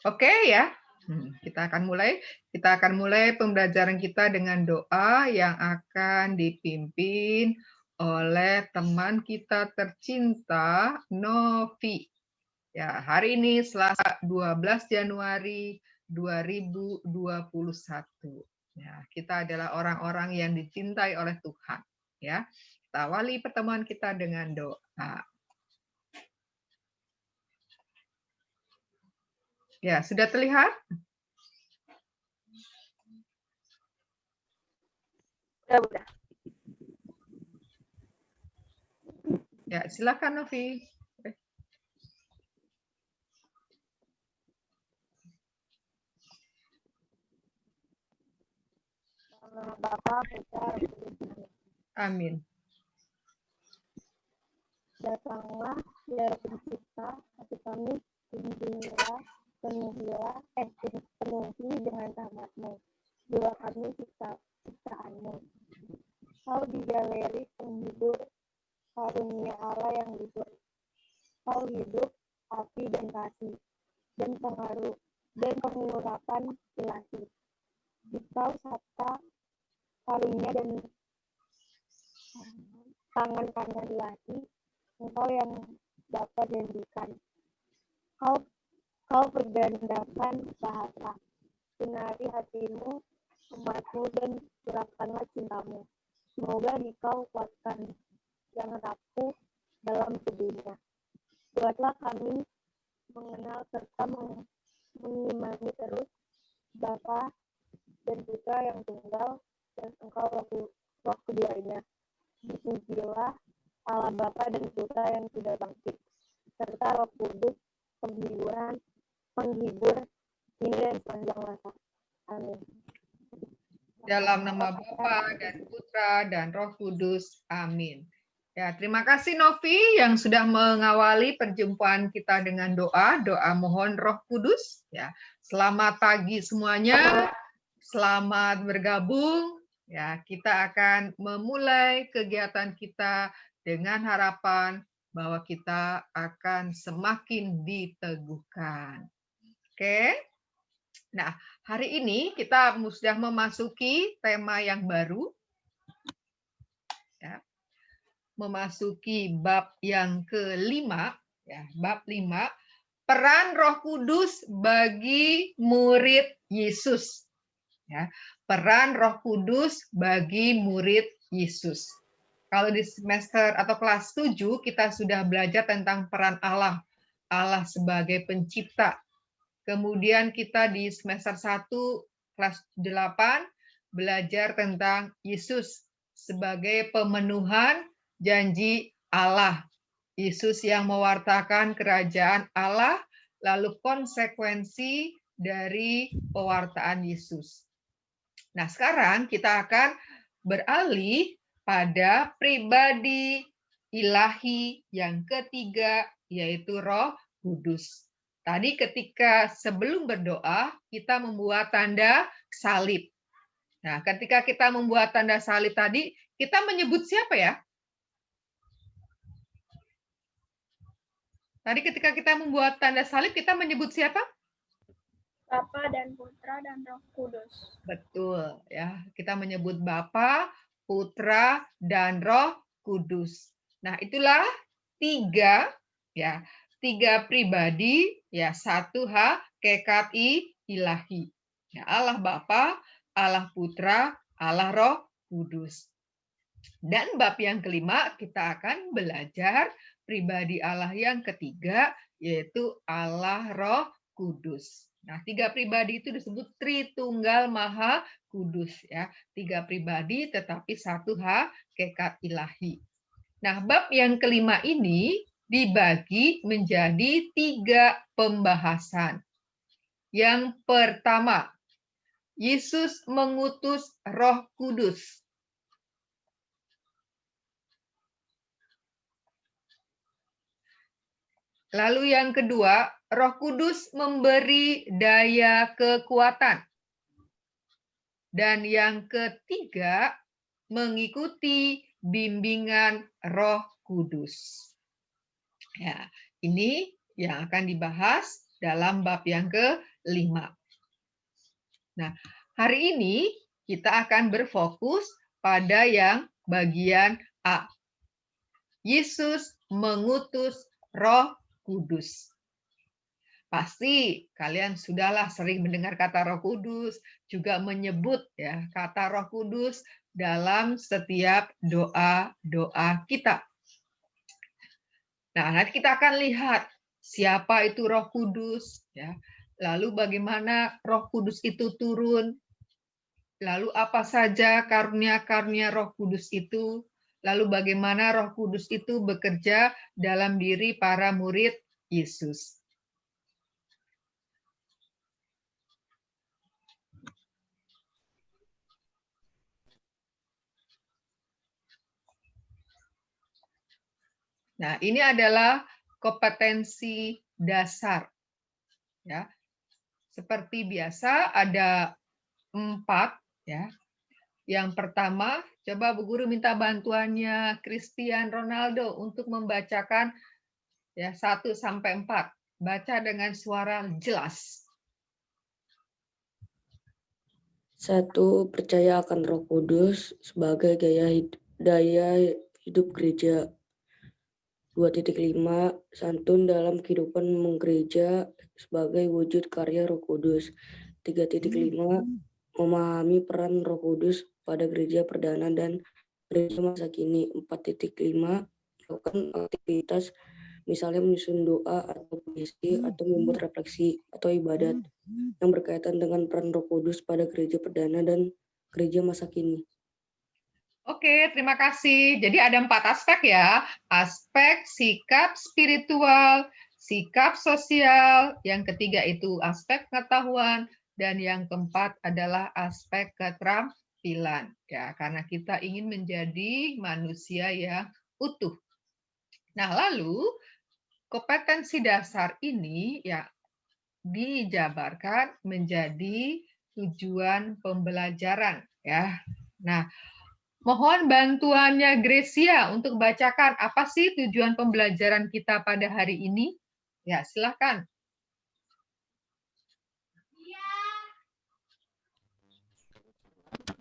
Oke ya. Kita akan mulai pembelajaran kita dengan doa yang akan dipimpin oleh teman kita tercinta Novi. Ya, hari ini Selasa 12 Januari 2021. Ya, kita adalah orang-orang yang dicintai oleh Tuhan, ya. Kita awali pertemuan kita dengan doa. Ya, sudah terlihat? Udah. Ya, silakan Novi. Bapak, Putra, Amin. datanglah ya pencipta hati kami, penuhi dengan rahmat-Mu. Jiwa kami ciptaanmu. Kau di galeri penghibur, karunia Allah yang hidup. Kau hidup, api dan kasih, dan pengaruh dan pengurapan ilahi. Engkau sabta karunia dan tangan-tangan ilahi. Engkau yang dapat janjikan. Kau pergandakan bahasa. Sinari hatimu, umatmu, dan curahkanlah cintamu. Semoga dikau kuatkan yang rapuh dalam tubuhnya. Buatlah kami mengenal serta mengimani terus Bapa dan Putra yang tunggal dan Engkau Roh keduanya. Dipujilah Allah Bapa dan Putra yang sudah bangkit, serta Roh Kudus penghibur kini dan sepanjang masa. Amin. Dalam nama Bapa dan Putra dan Roh Kudus. Amin. Ya, terima kasih Novi yang sudah mengawali perjumpaan kita dengan doa mohon Roh Kudus. Ya, selamat pagi semuanya. Selamat bergabung. Ya, kita akan memulai kegiatan kita dengan harapan bahwa kita akan semakin diteguhkan. Oke. Nah, hari ini kita sudah memasuki tema yang baru. Ya. Memasuki bab yang kelima, ya, bab 5, peran Roh Kudus bagi murid Yesus. Ya, peran Roh Kudus bagi murid Yesus. Kalau di semester atau kelas 7 kita sudah belajar tentang peran Allah, Allah sebagai pencipta. Kemudian kita di semester 1 kelas 8 belajar tentang Yesus sebagai pemenuhan janji Allah. Yesus yang mewartakan kerajaan Allah, lalu konsekuensi dari pewartaan Yesus. Nah, sekarang kita akan beralih pada pribadi ilahi yang ketiga, yaitu Roh Kudus. Tadi ketika sebelum berdoa, kita membuat tanda salib. Nah, ketika kita membuat tanda salib tadi, kita menyebut siapa ya? Tadi ketika kita membuat tanda salib, kita menyebut siapa? Bapa dan Putra dan Roh Kudus. Betul, ya. Kita menyebut Bapa, Putra, dan Roh Kudus. Nah, itulah tiga pribadi, ya, satu hakikat ilahi. Ya, Allah Bapa, Allah Putra, Allah Roh Kudus. Dan bab yang kelima kita akan belajar pribadi Allah yang ketiga, yaitu Allah Roh Kudus. Nah, tiga pribadi itu disebut Tritunggal Maha Kudus, ya. Tiga pribadi tetapi satu hakikat ilahi. Nah, bab yang kelima ini dibagi menjadi tiga pembahasan. Yang pertama, Yesus mengutus Roh Kudus. Lalu yang kedua, Roh Kudus memberi daya kekuatan. Dan yang ketiga, mengikuti bimbingan Roh Kudus. Ya, ini yang akan dibahas dalam bab yang Nah, hari ini kita akan berfokus pada yang bagian A. Yesus mengutus Roh Kudus. Pasti kalian sudahlah sering mendengar kata Roh Kudus, juga menyebut ya kata Roh Kudus dalam setiap doa-doa kita. Nah, nanti kita akan lihat siapa itu Roh Kudus, ya. Lalu bagaimana Roh Kudus itu turun, lalu apa saja karunia-karunia Roh Kudus itu, lalu bagaimana Roh Kudus itu bekerja dalam diri para murid Yesus. Nah, ini adalah kompetensi dasar. Ya. Seperti biasa ada 4 ya. Yang pertama, coba Bu Guru minta bantuannya Christian Ronaldo untuk membacakan ya 1 sampai 4. Baca dengan suara jelas. 1. Percaya akan Roh Kudus sebagai daya hidup gereja. 2.5 Santun dalam kehidupan menggereja sebagai wujud karya Roh Kudus. 3.5 Memahami peran Roh Kudus pada gereja perdana dan gereja masa kini. 4.5 Melakukan aktivitas misalnya menyusun doa atau puisi atau membuat refleksi atau ibadat yang berkaitan dengan peran Roh Kudus pada gereja perdana dan gereja masa kini. Oke, terima kasih. Jadi ada 4 aspek ya. Aspek sikap spiritual, sikap sosial, yang ketiga itu aspek pengetahuan, dan yang keempat adalah aspek keterampilan. Ya, karena kita ingin menjadi manusia yang utuh. Nah, lalu kompetensi dasar ini ya dijabarkan menjadi tujuan pembelajaran ya. Nah, mohon bantuannya Gracia untuk bacakan apa sih tujuan pembelajaran kita pada hari ini? Ya, silakan.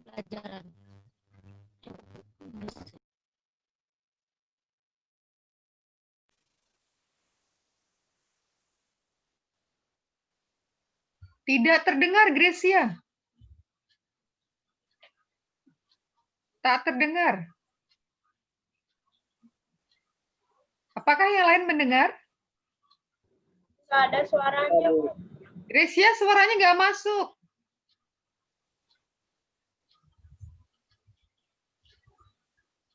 Pelajaran Tidak terdengar Gracia. Tak terdengar. Apakah yang lain mendengar? Nggak ada suaranya, Bu. Gracia suaranya nggak masuk.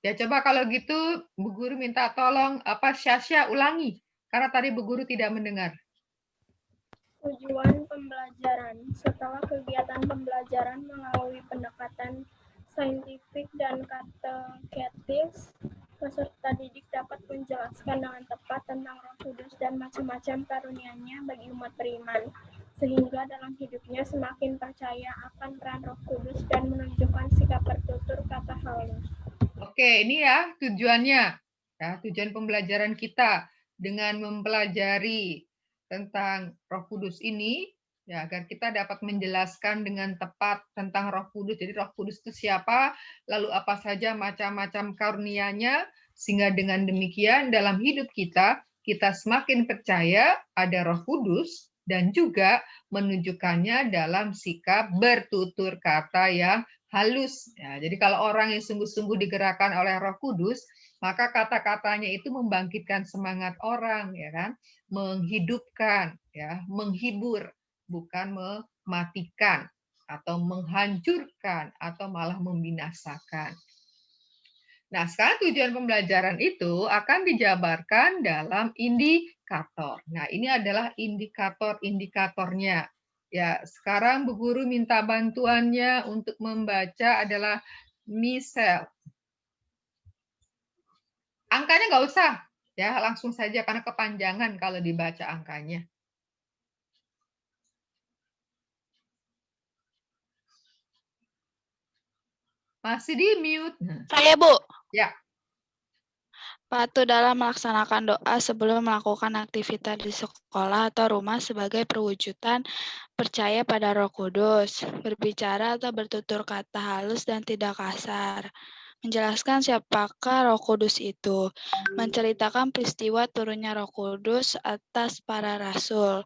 Ya coba kalau gitu Bu Guru minta tolong Syasya ulangi. Karena tadi Bu Guru tidak mendengar. Tujuan pembelajaran. Setelah kegiatan pembelajaran melalui pendekatan saintifik dan kateketis, peserta didik dapat menjelaskan dengan tepat tentang Roh Kudus dan macam-macam karunia-Nya bagi umat beriman, sehingga dalam hidupnya semakin percaya akan peran Roh Kudus dan menunjukkan sikap bertutur kata halus. Oke, ini ya tujuannya. Ya, tujuan pembelajaran kita dengan mempelajari tentang Roh Kudus ini, ya, agar kita dapat menjelaskan dengan tepat tentang Roh Kudus. Jadi Roh Kudus itu siapa, lalu apa saja macam-macam karunia-Nya, sehingga dengan demikian dalam hidup kita, kita semakin percaya ada Roh Kudus dan juga menunjukkannya dalam sikap bertutur kata yang halus. Ya, jadi kalau orang yang sungguh-sungguh digerakkan oleh Roh Kudus, maka kata-katanya itu membangkitkan semangat orang, ya kan, menghidupkan, ya, menghibur, bukan mematikan atau menghancurkan atau malah membinasakan. Nah, sekarang tujuan pembelajaran itu akan dijabarkan dalam indikator. Nah, ini adalah indikator-indikatornya. Ya, sekarang Bu Guru minta bantuannya untuk membaca adalah misel. Angkanya nggak usah, ya langsung saja karena kepanjangan kalau dibaca angkanya. Masih di mute. saya, Bu. Ya. Patuh dalam melaksanakan doa sebelum melakukan aktivitas di sekolah atau rumah sebagai perwujudan percaya pada Roh Kudus. Berbicara atau bertutur kata halus dan tidak kasar. Menjelaskan siapakah Roh Kudus itu. Menceritakan peristiwa turunnya Roh Kudus atas para rasul.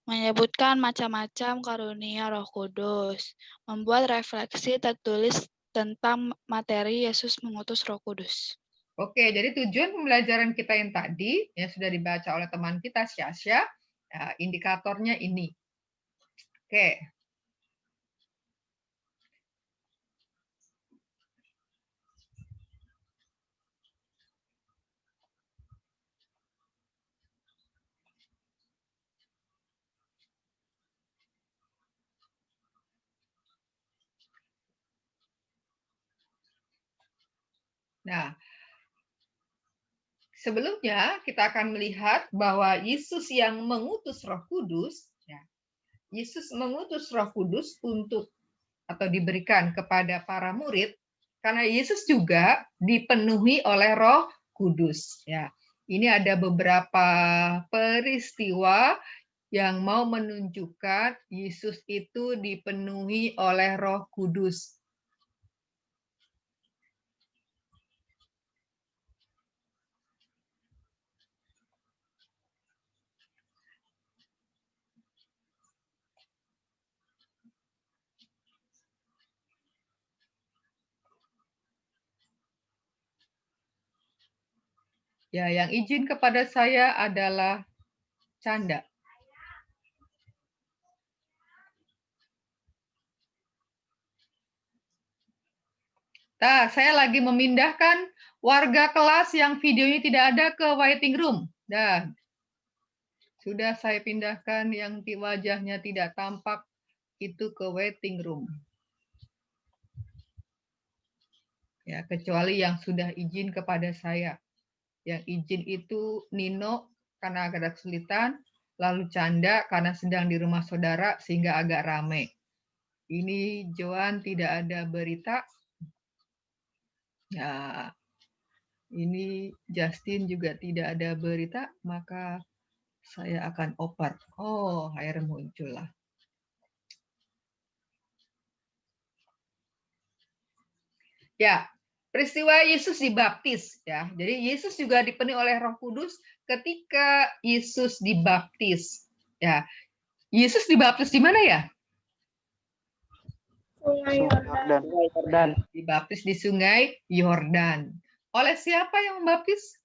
Menyebutkan macam-macam karunia Roh Kudus. Membuat refleksi tertulis tentang materi Yesus mengutus Roh Kudus. Oke, jadi tujuan pembelajaran kita yang tadi yang sudah dibaca oleh teman kita Syasya, indikatornya ini. Oke. Nah, sebelumnya kita akan melihat bahwa Yesus yang mengutus Roh Kudus, ya, Yesus mengutus Roh Kudus untuk atau diberikan kepada para murid karena Yesus juga dipenuhi oleh Roh Kudus. Ya, ini ada beberapa peristiwa yang mau menunjukkan Yesus itu dipenuhi oleh Roh Kudus. Ya, yang izin kepada saya adalah Canda. Nah, saya lagi memindahkan warga kelas yang videonya tidak ada ke waiting room. Dah, sudah saya pindahkan yang wajahnya tidak tampak itu ke waiting room. Ya, kecuali yang sudah izin kepada saya. Yang izin itu Nino karena agak kesulitan, lalu Canda karena sedang di rumah saudara sehingga agak ramai. Ini Joan tidak ada berita. Ya, ini Justin juga tidak ada berita, maka saya akan oper. Oh, air muncul lah. Ya, peristiwa Yesus dibaptis ya. Jadi Yesus juga dipenuhi oleh Roh Kudus ketika Yesus dibaptis. Ya. Yesus dibaptis di mana ya? Sungai Yordan. Dibaptis di Sungai Yordan. Oleh siapa yang membaptis?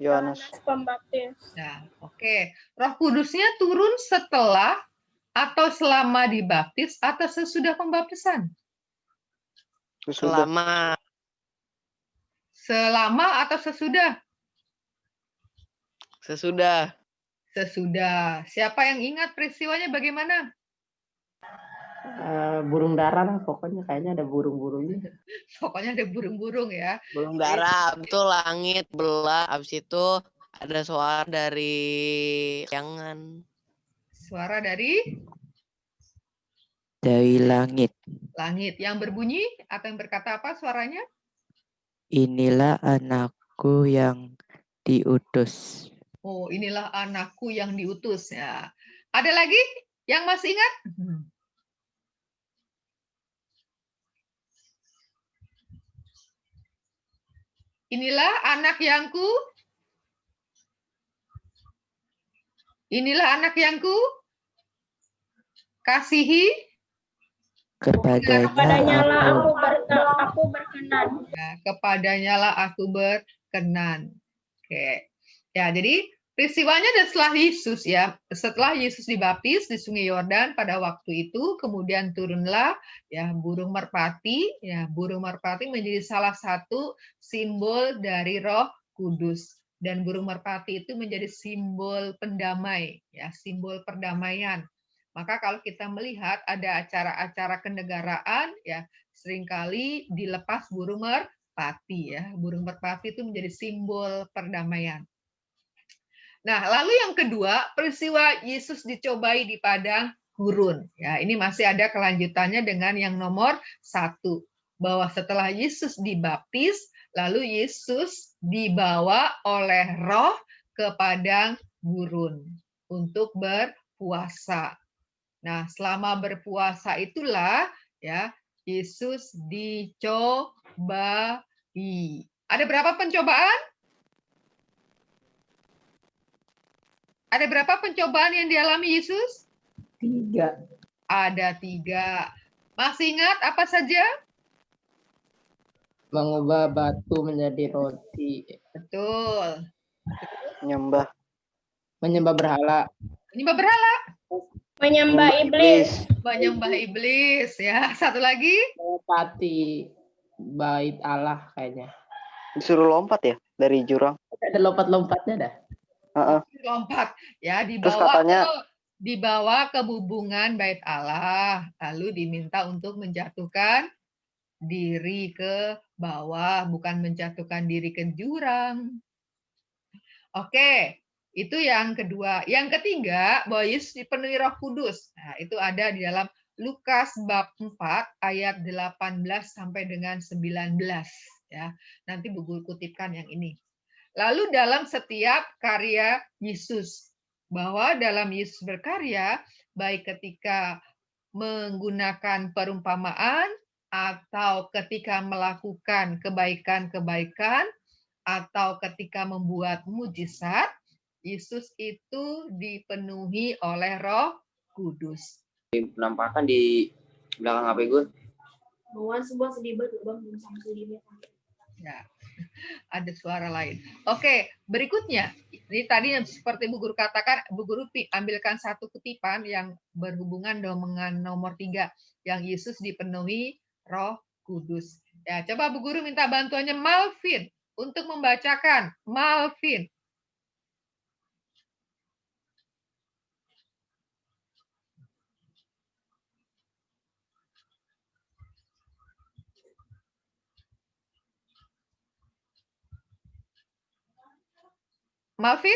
Yohanes Pembaptis. Nah, oke. Roh Kudusnya turun setelah atau selama dibaptis atau sesudah pembaptisan? Selama. Selama atau sesudah? Sesudah. Sesudah. Siapa yang ingat peristiwanya bagaimana? Burung dara lah, pokoknya kayaknya ada burung-burungnya. Pokoknya ada burung-burung ya. Burung dara, betul, langit belah. Habis itu ada suara dari kayangan. Suara dari langit. Langit. Yang berbunyi atau yang berkata apa suaranya? Inilah anakku yang diutus. Oh, inilah anakku yang diutus ya. Ada lagi yang masih ingat? Inilah anak yangku. Inilah anak yangku kasihi. Kepadanya aku berkenan. Ya, kepadanya lah aku berkenan. Oke. Ya, jadi peristiwanya dan setelah Yesus dibaptis di Sungai Yordan pada waktu itu, kemudian turunlah ya burung merpati. Ya, burung merpati menjadi salah satu simbol dari Roh Kudus. Dan burung merpati itu menjadi simbol pendamai, ya, simbol perdamaian. Maka kalau kita melihat ada acara-acara kenegaraan, ya seringkali dilepas burung merpati, ya. Burung merpati itu menjadi simbol perdamaian. Nah, lalu yang kedua, peristiwa Yesus dicobai di padang gurun. Ya, ini masih ada kelanjutannya dengan yang nomor 1, bahwa setelah Yesus dibaptis, Lalu Yesus dibawa oleh Roh ke padang gurun untuk berpuasa. Nah, selama berpuasa itulah ya Yesus dicobai. Ada berapa pencobaan? Ada berapa pencobaan yang dialami Yesus? 3. Ada 3. Masih ingat apa saja? Mengubah batu menjadi roti. Betul. Menyembah berhala. Menyembah berhala. Menyembah iblis. Menyembah iblis ya. Satu lagi. Melopati bait Allah kayaknya. Disuruh lompat ya dari jurang. Ada lompat-lompatnya dah. Lompat ya, Terus katanya dibawa ke hubungan bait Allah, lalu diminta untuk menjatuhkan diri ke bawah, bukan menjatuhkan diri ke jurang. Oke, itu yang kedua. Yang ketiga, bahwa Yesus dipenuhi Roh Kudus. Nah, itu ada di dalam Lukas bab 4 ayat 18 sampai dengan 19 ya. Nanti Bu Guru kutipkan yang ini. Lalu dalam setiap karya Yesus, bahwa dalam Yesus berkarya, baik ketika menggunakan perumpamaan, atau ketika melakukan kebaikan-kebaikan, atau ketika membuat mujizat, Yesus itu dipenuhi oleh Roh Kudus. Penampakan di belakang HP gue. Ya. Ada suara lain. Oke, berikutnya. Ini tadi yang seperti Bu Guru katakan, Bu Guru ambilkan satu kutipan yang berhubungan dengan nomor 3, yang Yesus dipenuhi Roh Kudus. Ya, coba Bu Guru minta bantuannya Malvin untuk membacakan. Malvin. Malvin,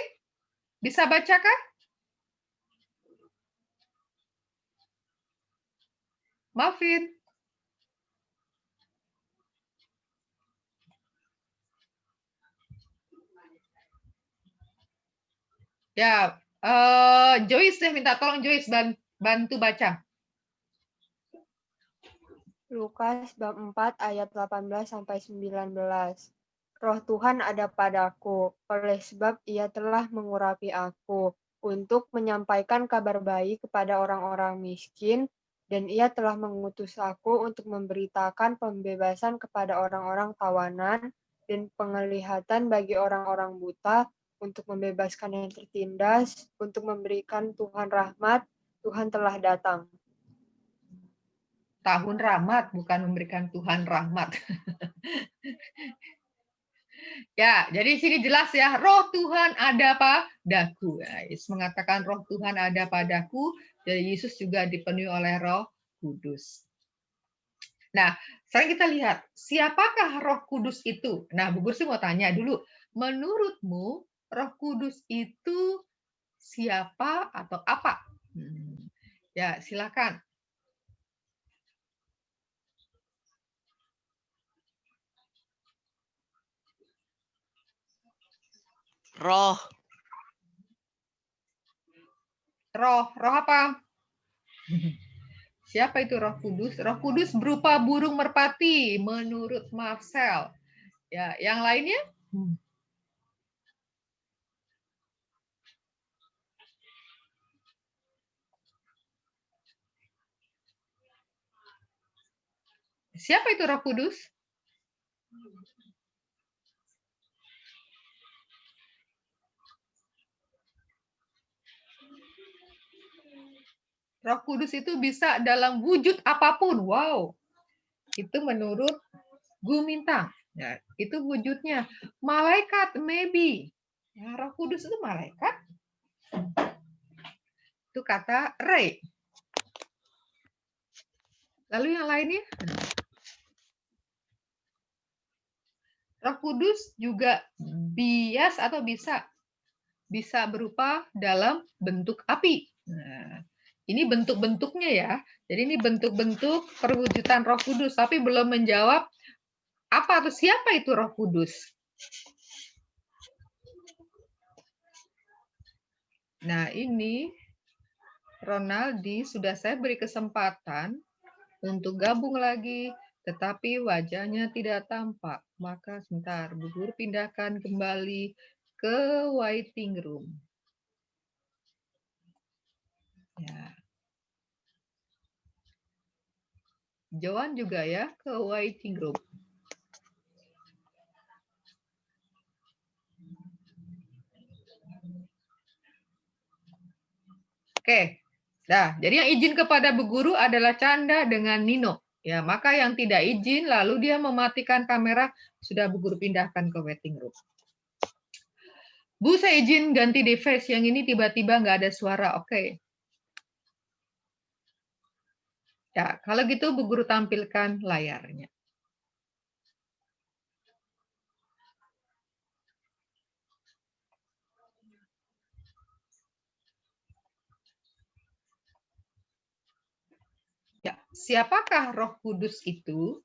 bisa bacakan? Malvin. Ya, Joyce deh, minta tolong Joyce bantu baca. Lukas bab 4 ayat 18 sampai 19. Roh Tuhan ada padaku, oleh sebab Ia telah mengurapi aku untuk menyampaikan kabar baik kepada orang-orang miskin, dan Ia telah mengutus aku untuk memberitakan pembebasan kepada orang-orang tawanan dan penglihatan bagi orang-orang buta, untuk membebaskan yang tertindas, untuk memberikan Tuhan rahmat. Tuhan telah datang. Tahun rahmat, bukan memberikan Tuhan rahmat. Ya, jadi sini jelas ya, Roh Tuhan ada padaku. Yesus mengatakan Roh Tuhan ada padaku, jadi Yesus juga dipenuhi oleh Roh Kudus. Nah, sekarang kita lihat, siapakah Roh Kudus itu? Nah, Bu Guru sih mau tanya dulu, menurutmu Roh Kudus itu siapa atau apa? Ya, silakan. Roh. Roh apa? Siapa itu Roh Kudus? Roh Kudus berupa burung merpati menurut Marcel. Ya, yang lainnya? Siapa itu Roh Kudus? Roh Kudus itu bisa dalam wujud apapun. Wow. Itu menurut Gumintang. Ya, itu wujudnya. Malaikat, maybe. Ya, Roh Kudus itu malaikat. Itu kata Ray. Lalu yang lainnya? Roh Kudus juga bias atau bisa berupa dalam bentuk api. Nah, ini bentuk-bentuknya ya. Jadi ini bentuk-bentuk perwujudan Roh Kudus, tapi belum menjawab Apa atau siapa itu Roh Kudus? Nah, ini Ronaldi sudah saya beri kesempatan untuk gabung lagi, tetapi wajahnya tidak tampak. Maka sebentar, Bu Guru pindahkan kembali ke waiting room. Ya. Joan juga ya ke waiting room. Oke. Nah, jadi yang izin kepada Bu Guru adalah Canda dengan Nino. Ya, maka yang tidak izin lalu dia mematikan kamera, sudah Bu Guru pindahkan ke waiting room. Bu, saya izin ganti device yang ini tiba-tiba nggak ada suara. Oke. Ya, kalau gitu Bu Guru tampilkan layarnya. Ya, siapakah Roh Kudus itu?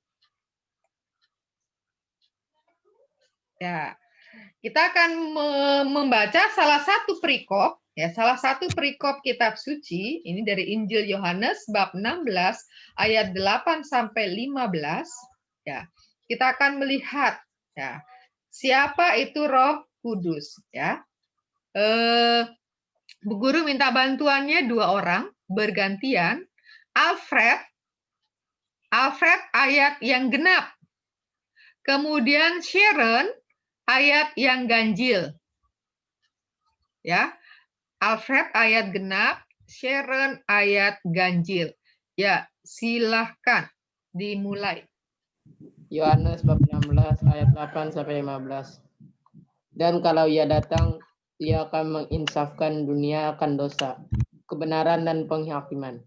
Ya, kita akan membaca salah satu perikop, ya, salah satu perikop kitab suci, ini dari Injil Yohanes bab 16 ayat 8 sampai 15. Ya, kita akan melihat ya, siapa itu Roh Kudus, ya. Bu Guru minta bantuannya 2 orang bergantian. Alfred ayat yang genap. Kemudian Sharon ayat yang ganjil. Ya. Alfred ayat genap, Sharon ayat ganjil. Ya, silahkan dimulai. Yohanes bab 16 ayat 8 sampai 15. Dan kalau ia datang, ia akan menginsafkan dunia akan dosa, kebenaran dan penghakiman.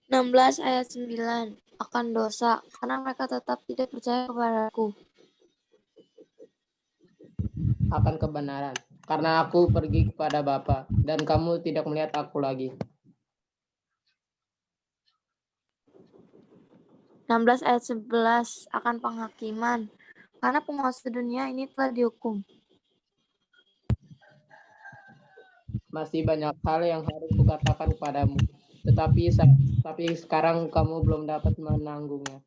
16 ayat 9 akan dosa, karena mereka tetap tidak percaya kepadaku. Akan kebenaran, karena aku pergi kepada Bapa, dan kamu tidak melihat aku lagi. 16 ayat 11 akan penghakiman, karena penguasa dunia ini telah dihukum. Masih banyak hal yang harus kukatakan kepadamu, tetapi sekarang kamu belum dapat menanggungnya.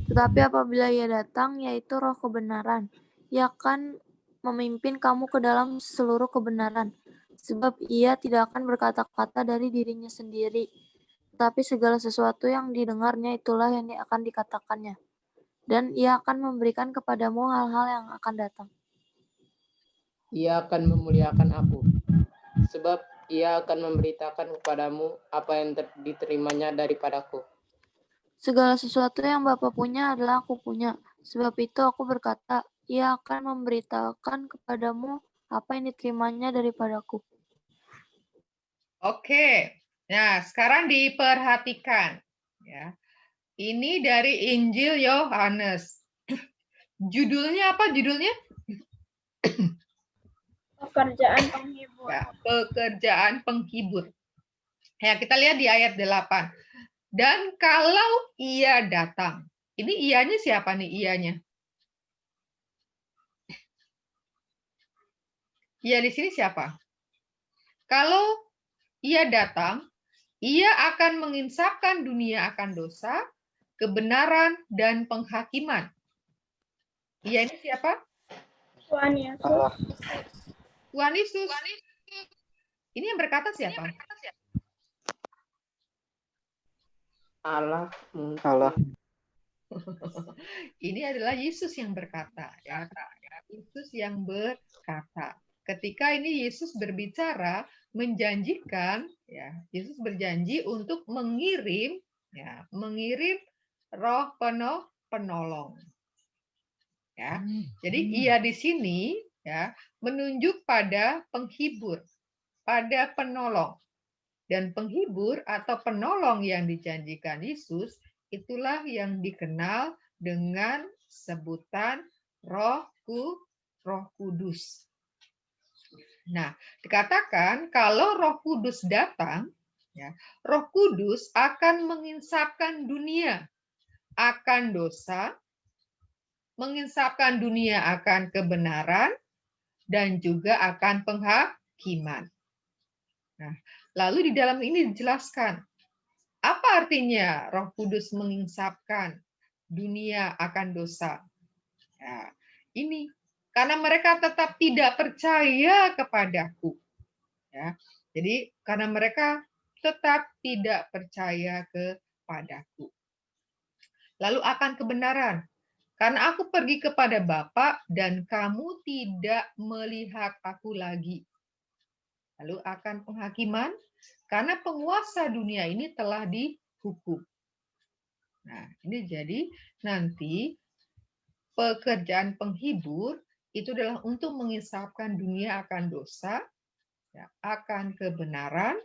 Tetapi apabila ia datang, yaitu Roh kebenaran, ia akan memimpin kamu ke dalam seluruh kebenaran, sebab ia tidak akan berkata-kata dari dirinya sendiri, tetapi segala sesuatu yang didengarnya itulah yang akan dikatakannya, dan ia akan memberikan kepadamu hal-hal yang akan datang. Ia akan memuliakan aku, sebab ia akan memberitakan kepadamu apa yang diterimanya daripadaku. Segala sesuatu yang Bapa punya adalah aku punya, sebab itu aku berkata, ia akan memberitakan kepadamu apa yang diterimanya daripadaku. Oke, nah sekarang diperhatikan. Ya. Ini dari Injil Yohanes. Judulnya apa judulnya? Pekerjaan penghibur. Ya, pekerjaan penghibur. Ya, kita lihat di ayat 8. Dan kalau ia datang. Ini ianya siapa nih ianya? Ia di sini siapa? Kalau ia datang, ia akan menginsafkan dunia akan dosa, kebenaran, dan penghakiman. Ia ini siapa? Tuhan Yesus. Tuhan Yesus. Ini yang berkata siapa? Allah. Ini adalah Yesus yang berkata. Ya. Yesus yang berkata. Ketika ini Yesus berbicara, menjanjikan, ya, Yesus berjanji untuk mengirim Roh penolong. Ya, jadi ia di sini ya menunjuk pada penghibur, pada penolong. Dan penghibur atau penolong yang dijanjikan Yesus itulah yang dikenal dengan sebutan Roh Kudus. Nah, dikatakan kalau Roh Kudus datang, ya, Roh Kudus akan menginsafkan dunia. akan dosa, menginsafkan dunia akan kebenaran, dan juga akan penghakiman. Nah, lalu di dalam ini dijelaskan, apa artinya Roh Kudus menginsafkan dunia akan dosa? Ya, ini karena mereka tetap tidak percaya kepadaku. Ya, jadi karena mereka tetap tidak percaya kepadaku. Lalu akan kebenaran, karena aku pergi kepada Bapa dan kamu tidak melihat aku lagi. Lalu akan penghakiman, karena penguasa dunia ini telah dihukum. Nah, ini jadi nanti pekerjaan penghibur itu adalah untuk menginsafkan dunia akan dosa, ya, akan kebenaran,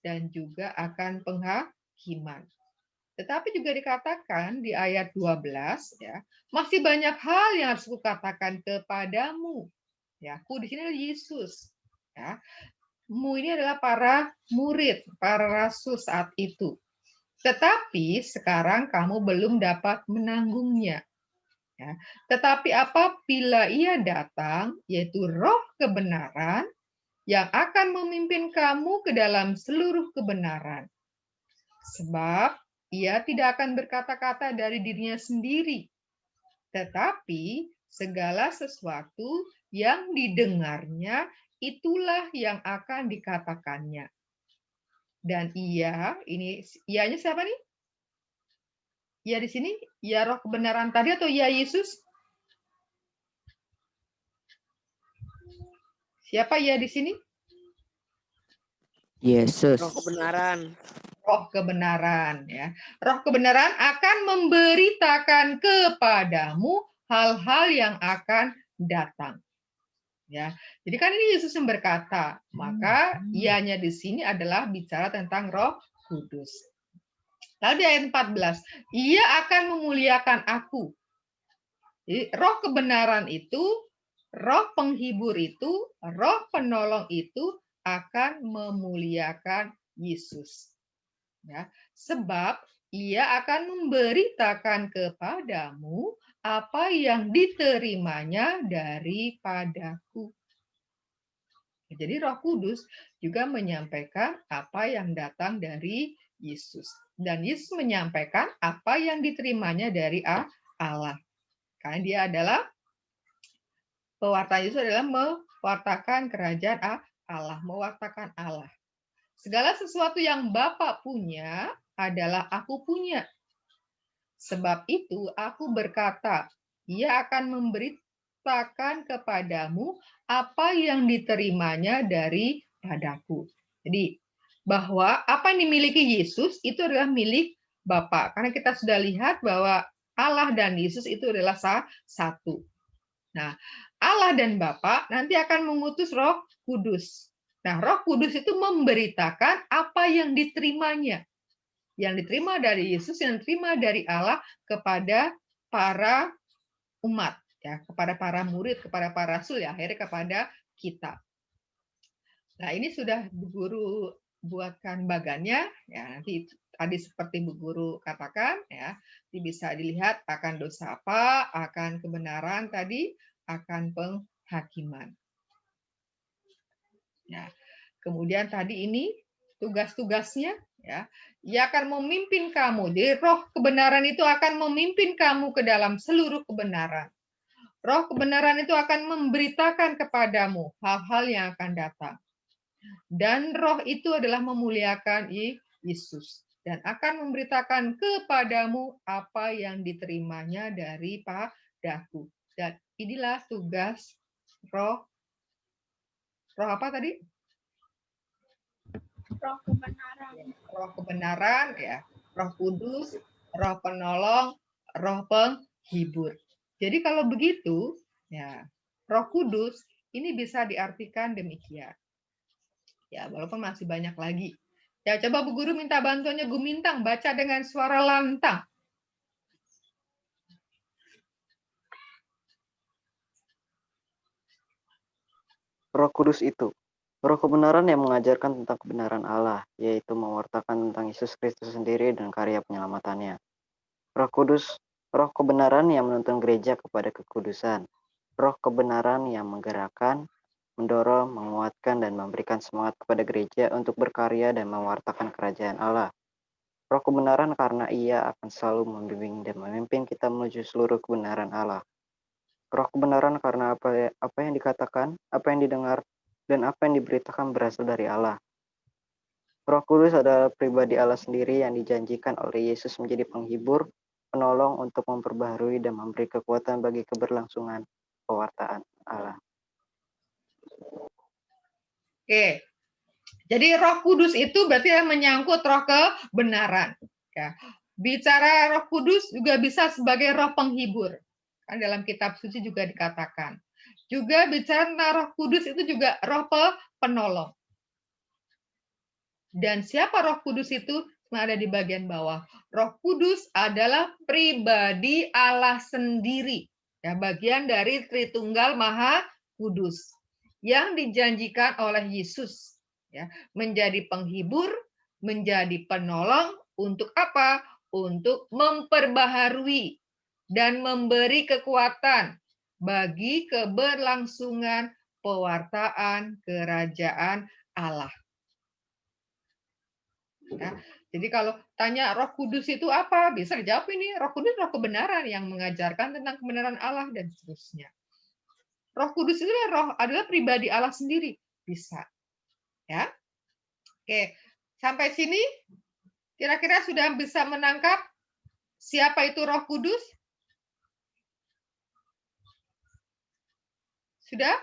dan juga akan penghakiman. Tetapi juga dikatakan di ayat 12, ya, masih banyak hal yang harus kukatakan kepadamu. Ya, aku di sini adalah Yesus. Ya. Mu ini adalah para murid, para rasul saat itu. Tetapi sekarang kamu belum dapat menanggungnya. Ya. Tetapi apabila ia datang, yaitu Roh kebenaran, yang akan memimpin kamu ke dalam seluruh kebenaran. Sebab ia tidak akan berkata-kata dari dirinya sendiri, tetapi segala sesuatu yang didengarnya itulah yang akan dikatakannya. Dan ia, ini ianya siapa nih? Ia di sini, ia Roh kebenaran tadi atau ia Yesus? Siapa ia di sini? Yesus. Roh kebenaran. Roh kebenaran, ya. Roh kebenaran akan memberitakan kepadamu hal-hal yang akan datang. Ya. Jadi kan ini Yesus yang berkata, maka ianya di sini adalah bicara tentang Roh Kudus. Lalu di ayat 14, ia akan memuliakan aku. Jadi roh kebenaran itu, roh penghibur itu, roh penolong itu akan memuliakan Yesus. Ya, sebab ia akan memberitakan kepadamu apa yang diterimanya daripadaku. Jadi Roh Kudus juga menyampaikan apa yang datang dari Yesus. Dan Yesus menyampaikan apa yang diterimanya dari Allah. Karena dia adalah pewarta, Yesus adalah mewartakan kerajaan Allah, mewartakan Allah. Segala sesuatu yang Bapa punya adalah aku punya. Sebab itu aku berkata, ia akan memberitakan kepadamu apa yang diterimanya daripadaku. Jadi, bahwa apa yang dimiliki Yesus itu adalah milik Bapa. Karena kita sudah lihat bahwa Allah dan Yesus itu adalah satu. Nah, Allah dan Bapa nanti akan mengutus Roh Kudus. Nah, Roh Kudus itu memberitakan apa yang diterimanya. Yang diterima dari Yesus, yang diterima dari Allah kepada para umat, ya, kepada para murid, kepada para rasul, ya, akhirnya kepada kita. Nah, ini sudah Bu Guru buatkan bagannya, ya, nanti tadi seperti Bu Guru katakan, ya, bisa dilihat akan dosa apa, akan kebenaran tadi, akan penghakiman. Ya, kemudian tadi ini tugas-tugasnya, ya, ia akan memimpin kamu. Jadi roh kebenaran itu akan memimpin kamu ke dalam seluruh kebenaran. Roh kebenaran itu akan memberitakan kepadamu hal-hal yang akan datang. Dan roh itu adalah memuliakan Yesus. Dan akan memberitakan kepadamu apa yang diterimanya daripadaku. Dan inilah tugas roh. Roh apa tadi? Roh kebenaran. Roh kebenaran, ya, Roh Kudus, Roh penolong, Roh penghibur. Jadi kalau begitu, ya, Roh Kudus ini bisa diartikan demikian. Ya, walaupun masih banyak lagi. Ya, coba Bu Guru minta bantuannya Gumintang baca dengan suara lantang. Roh Kudus itu Roh kebenaran yang mengajarkan tentang kebenaran Allah, yaitu mewartakan tentang Yesus Kristus sendiri dan karya penyelamatannya. Roh Kudus, roh kebenaran yang menuntun gereja kepada kekudusan. Roh kebenaran yang menggerakkan, mendorong, menguatkan, dan memberikan semangat kepada gereja untuk berkarya dan mewartakan kerajaan Allah. Roh kebenaran karena ia akan selalu membimbing dan memimpin kita menuju seluruh kebenaran Allah. Roh kebenaran karena apa yang dikatakan, apa yang didengar, dan apa yang diberitakan berasal dari Allah. Roh Kudus adalah pribadi Allah sendiri yang dijanjikan oleh Yesus menjadi penghibur, penolong untuk memperbaharui dan memberi kekuatan bagi keberlangsungan pewartaan Allah. Oke, jadi Roh Kudus itu berarti yang menyangkut roh kebenaran. Ya. Bicara Roh Kudus juga bisa sebagai roh penghibur. Kan dalam kitab suci juga dikatakan. Juga bicara tentang Roh Kudus itu juga roh penolong. Dan siapa Roh Kudus itu? Ada di bagian bawah. Roh Kudus adalah pribadi Allah sendiri. Ya, bagian dari Tritunggal Maha Kudus yang dijanjikan oleh Yesus. Ya, menjadi penghibur, menjadi penolong untuk apa? Untuk memperbaharui dan memberi kekuatan bagi keberlangsungan pewartaan kerajaan Allah. Ya, jadi kalau tanya Roh Kudus itu apa, bisa dijawab ini Roh Kudus roh kebenaran yang mengajarkan tentang kebenaran Allah dan seterusnya. Roh Kudus itu adalah pribadi Allah sendiri, bisa. Ya, oke, sampai sini kira-kira sudah bisa menangkap siapa itu Roh Kudus? Sudah?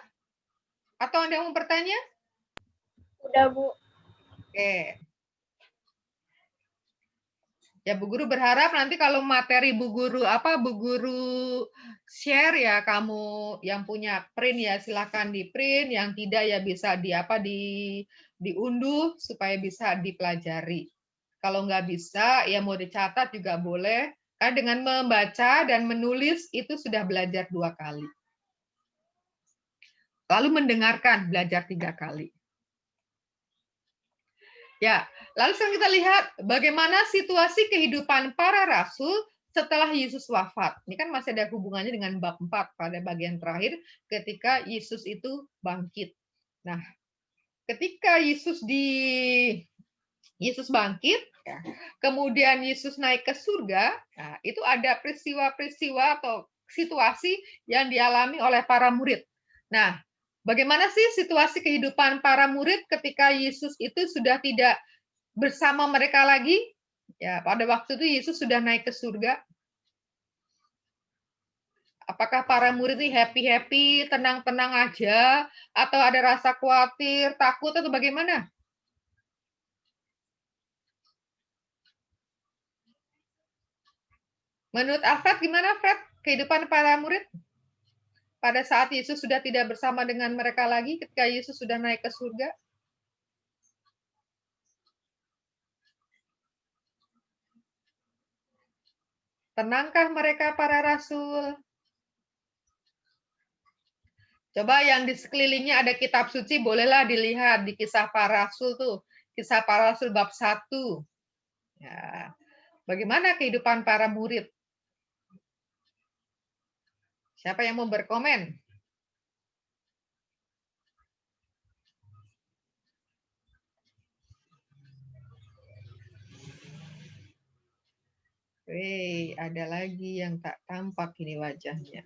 Atau Anda mau bertanya? Udah, Bu. Oke. Ya, Bu Guru berharap nanti kalau materi Bu Guru share ya, kamu yang punya print ya silakan di print, yang tidak ya bisa diunduh supaya bisa dipelajari. Kalau nggak bisa ya mau dicatat juga boleh. Karena dengan membaca dan menulis itu sudah belajar 2 kali. Lalu mendengarkan belajar 3 kali. Ya, lalu sekarang kita lihat bagaimana situasi kehidupan para rasul setelah Yesus wafat. Ini kan masih ada hubungannya dengan bab 4 pada bagian terakhir ketika Yesus itu bangkit. Nah, ketika Yesus bangkit, ya, kemudian Yesus naik ke surga, nah, itu ada peristiwa-peristiwa atau situasi yang dialami oleh para murid. Nah, bagaimana sih situasi kehidupan para murid ketika Yesus itu sudah tidak bersama mereka lagi? Ya, pada waktu itu Yesus sudah naik ke surga. Apakah para murid ini happy-happy, tenang-tenang aja, atau ada rasa khawatir, takut, atau bagaimana? Menurut Alfred, gimana Fred? Kehidupan para murid? Pada saat Yesus sudah tidak bersama dengan mereka lagi, ketika Yesus sudah naik ke surga? Tenangkah mereka para rasul? Coba yang di sekelilingnya ada kitab suci, bolehlah dilihat di Kisah Para Rasul tuh. Kisah Para Rasul bab 1. Ya. Bagaimana kehidupan para murid? Siapa yang mau berkomen? Wih, ada lagi yang tak tampak ini wajahnya.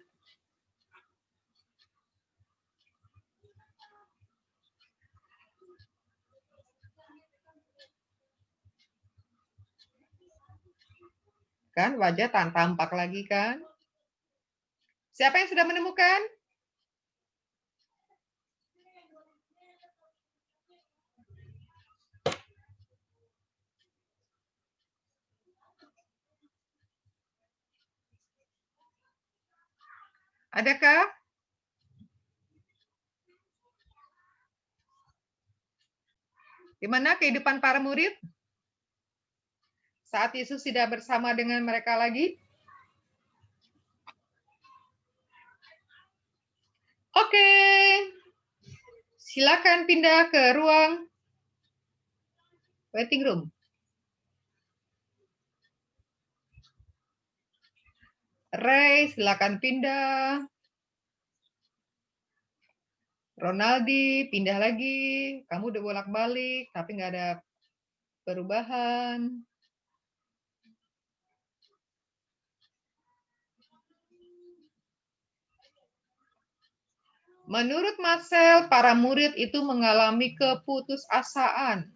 Kan wajah tak tampak lagi kan? Siapa yang sudah menemukan? Adakah? Gimana kehidupan para murid? Saat Yesus tidak bersama dengan mereka lagi? Oke. Silakan pindah ke ruang waiting room. Ray, silakan pindah. Ronaldi, pindah lagi. Kamu udah bolak-balik, tapi nggak ada perubahan. Menurut Marcel, para murid itu mengalami keputusasaan.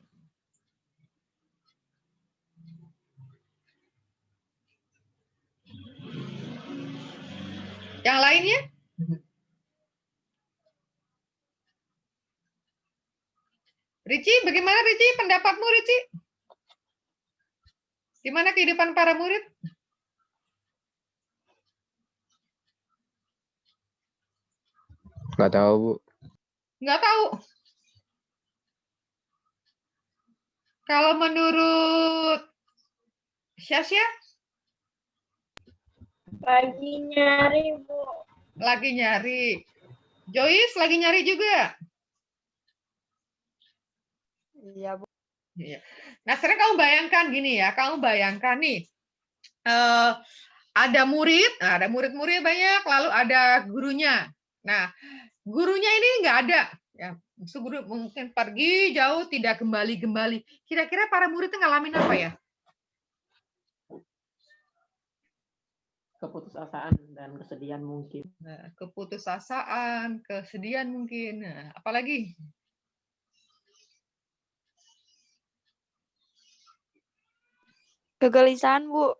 Yang lainnya? Ricci, bagaimana Ricci? Pendapatmu Ricci? Gimana kehidupan para murid? Nggak tahu, Bu. Nggak tahu. Kalau menurut Syasya? Lagi nyari, Bu. Lagi nyari. Joyce lagi nyari juga? Iya, Bu. Iya. Nah, sekarang kamu bayangkan gini ya, kamu bayangkan nih, ada murid-murid banyak, lalu ada gurunya. Nah, gurunya ini nggak ada, ya, guru mungkin pergi jauh tidak kembali. Kira-kira para murid itu ngalamin apa ya? Keputusasaan dan kesedihan mungkin. Nah, keputusasaan, kesedihan mungkin. Nah, apalagi? Kegelisahan, Bu.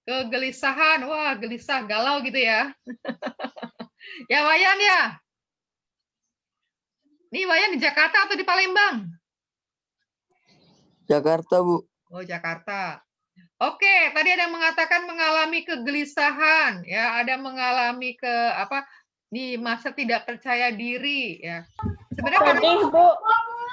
Kegelisahan, wah gelisah, galau gitu ya. Ya Wayan ya? Nih Wayan di Jakarta atau di Palembang? Jakarta, Bu. Oh Jakarta. Oke, tadi ada yang mengatakan mengalami kegelisahan, ya, ada mengalami di masa tidak percaya diri, ya. Sebenarnya Sedih, Bu.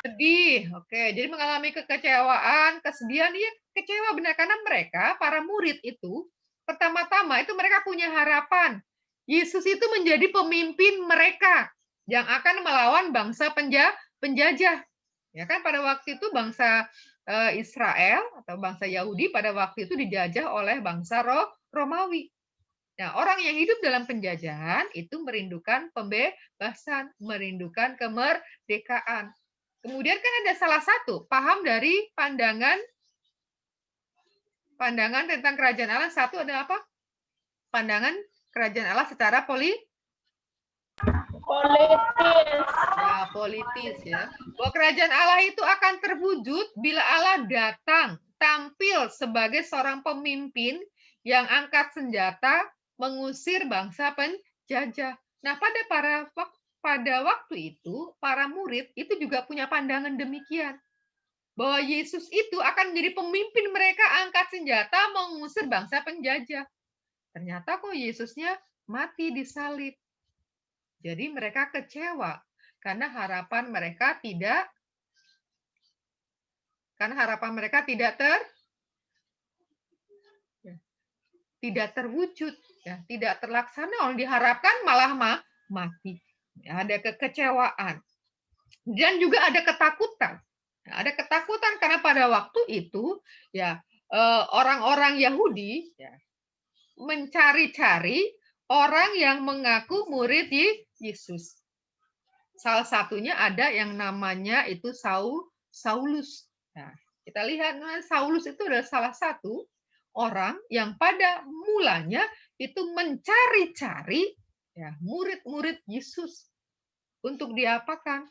Sedih. Oke, jadi mengalami kekecewaan, kesedihan, iya kecewa benar karena mereka para murid itu pertama-tama itu mereka punya harapan. Yesus itu menjadi pemimpin mereka yang akan melawan bangsa penjajah. Ya kan pada waktu itu bangsa Israel atau bangsa Yahudi pada waktu itu dijajah oleh bangsa Romawi. Nah, orang yang hidup dalam penjajahan itu merindukan pembebasan, merindukan kemerdekaan. Kemudian kan ada salah satu paham dari pandangan tentang kerajaan Allah. Satu ada apa? Pandangan kerajaan Allah secara politis. Ya, politis ya. Bahwa kerajaan Allah itu akan terwujud bila Allah datang, tampil sebagai seorang pemimpin yang angkat senjata mengusir bangsa penjajah. Nah, pada waktu itu para murid itu juga punya pandangan demikian. Bahwa Yesus itu akan menjadi pemimpin mereka angkat senjata mengusir bangsa penjajah. Ternyata kok Yesusnya mati disalib. Jadi mereka kecewa karena harapan mereka tidak terwujud, ya, tidak terlaksana. Orang diharapkan malah mati. Ya, ada kekecewaan dan juga ada ketakutan. Ada ketakutan karena pada waktu itu ya orang-orang Yahudi ya, mencari-cari orang yang mengaku murid Yesus. Salah satunya ada yang namanya itu Saulus. Nah, kita lihat Saulus itu adalah salah satu orang yang pada mulanya itu mencari-cari ya murid-murid Yesus untuk diapakan?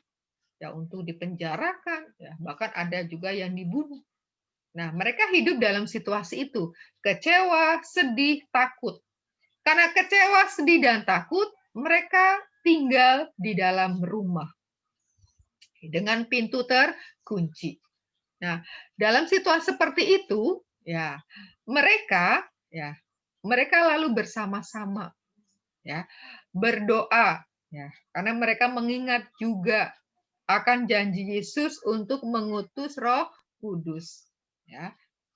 Ya untuk dipenjarakan, ya bahkan ada juga yang dibunuh. Nah, mereka hidup dalam situasi itu, kecewa, sedih, takut. Karena kecewa, sedih dan takut, mereka tinggal di dalam rumah dengan pintu terkunci. Nah, dalam situasi seperti itu, ya mereka lalu bersama-sama ya berdoa ya karena mereka mengingat juga akan janji Yesus untuk mengutus Roh Kudus ya.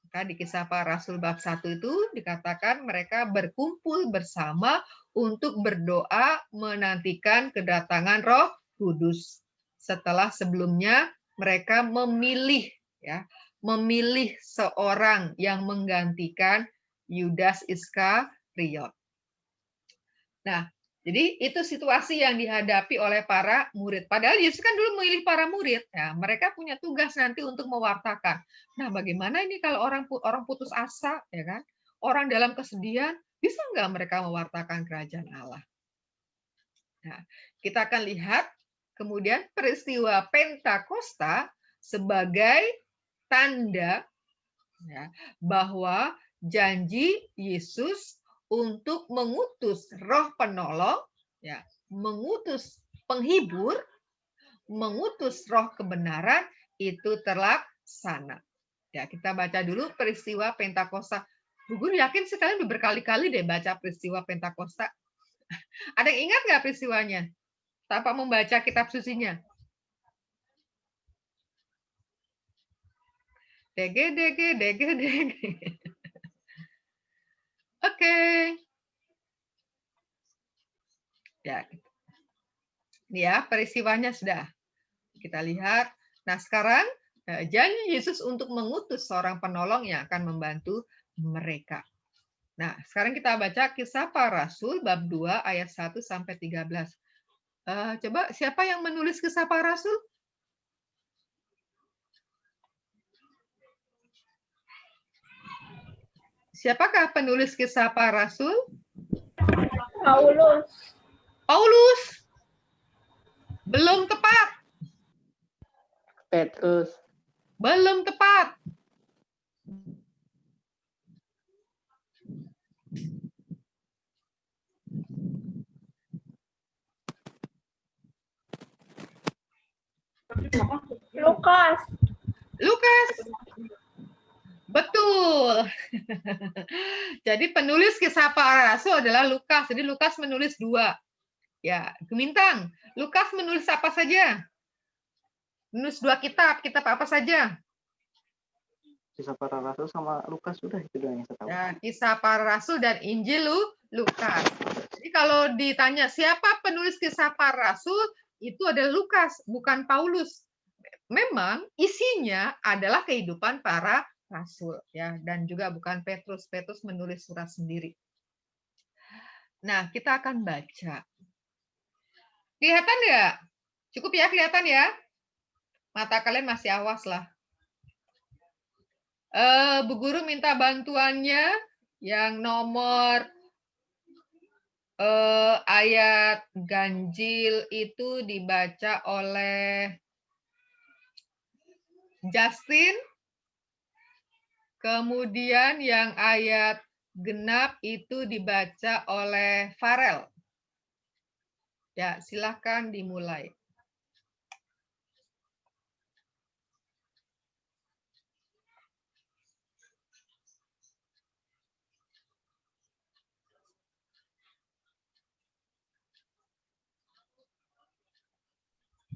Maka di Kisah Para Rasul bab 1 itu dikatakan mereka berkumpul bersama untuk berdoa menantikan kedatangan Roh Kudus. Setelah sebelumnya mereka memilih seorang yang menggantikan Yudas Iskariot. Nah, jadi itu situasi yang dihadapi oleh para murid. Padahal Yesus kan dulu memilih para murid. Ya, mereka punya tugas nanti untuk mewartakan. Nah, bagaimana ini kalau orang putus asa, ya kan? Orang dalam kesedihan, bisa nggak mereka mewartakan kerajaan Allah? Nah, kita akan lihat kemudian peristiwa Pentakosta sebagai tanda ya, bahwa janji Yesus untuk mengutus roh penolong, ya, mengutus penghibur, mengutus roh kebenaran itu terlaksana. Ya, kita baca dulu peristiwa Pentakosta. Bu Guru yakin sekalian berkali-kali deh baca peristiwa Pentakosta. Ada yang ingat nggak peristiwanya? Tanpa membaca kitab sucinya. Dege. Oke. Ya. Ini ya, peristiwanya sudah kita lihat. Nah, sekarang janji Yesus untuk mengutus seorang penolong yang akan membantu mereka. Nah, sekarang kita baca Kisah Para Rasul bab 2 ayat 1 sampai 13. Coba siapa yang menulis Kisah Para Rasul? Siapakah penulis Kisah Para Rasul? Paulus. Paulus. Belum tepat. Petrus. Belum tepat. Lukas. Lukas. Betul. Jadi penulis Kisah Para Rasul adalah Lukas. Jadi Lukas menulis 2. Ya, Gemintang. Lukas menulis apa saja? Menulis 2 kitab. Kitab apa saja? Kisah Para Rasul sama Lukas, sudah itu doang yang saya tahu. Ya, Kisah Para Rasul dan Injil Lukas. Jadi kalau ditanya siapa penulis Kisah Para Rasul, itu adalah Lukas, bukan Paulus. Memang isinya adalah kehidupan para rasul, ya, dan juga bukan Petrus. Petrus menulis surat sendiri. Nah, kita akan baca. Kelihatan nggak? Cukup ya, kelihatan ya? Mata kalian masih awas lah. Bu Guru minta bantuannya yang nomor ayat ganjil itu dibaca oleh Justin. Kemudian yang ayat genap itu dibaca oleh Farel. Ya, silahkan dimulai.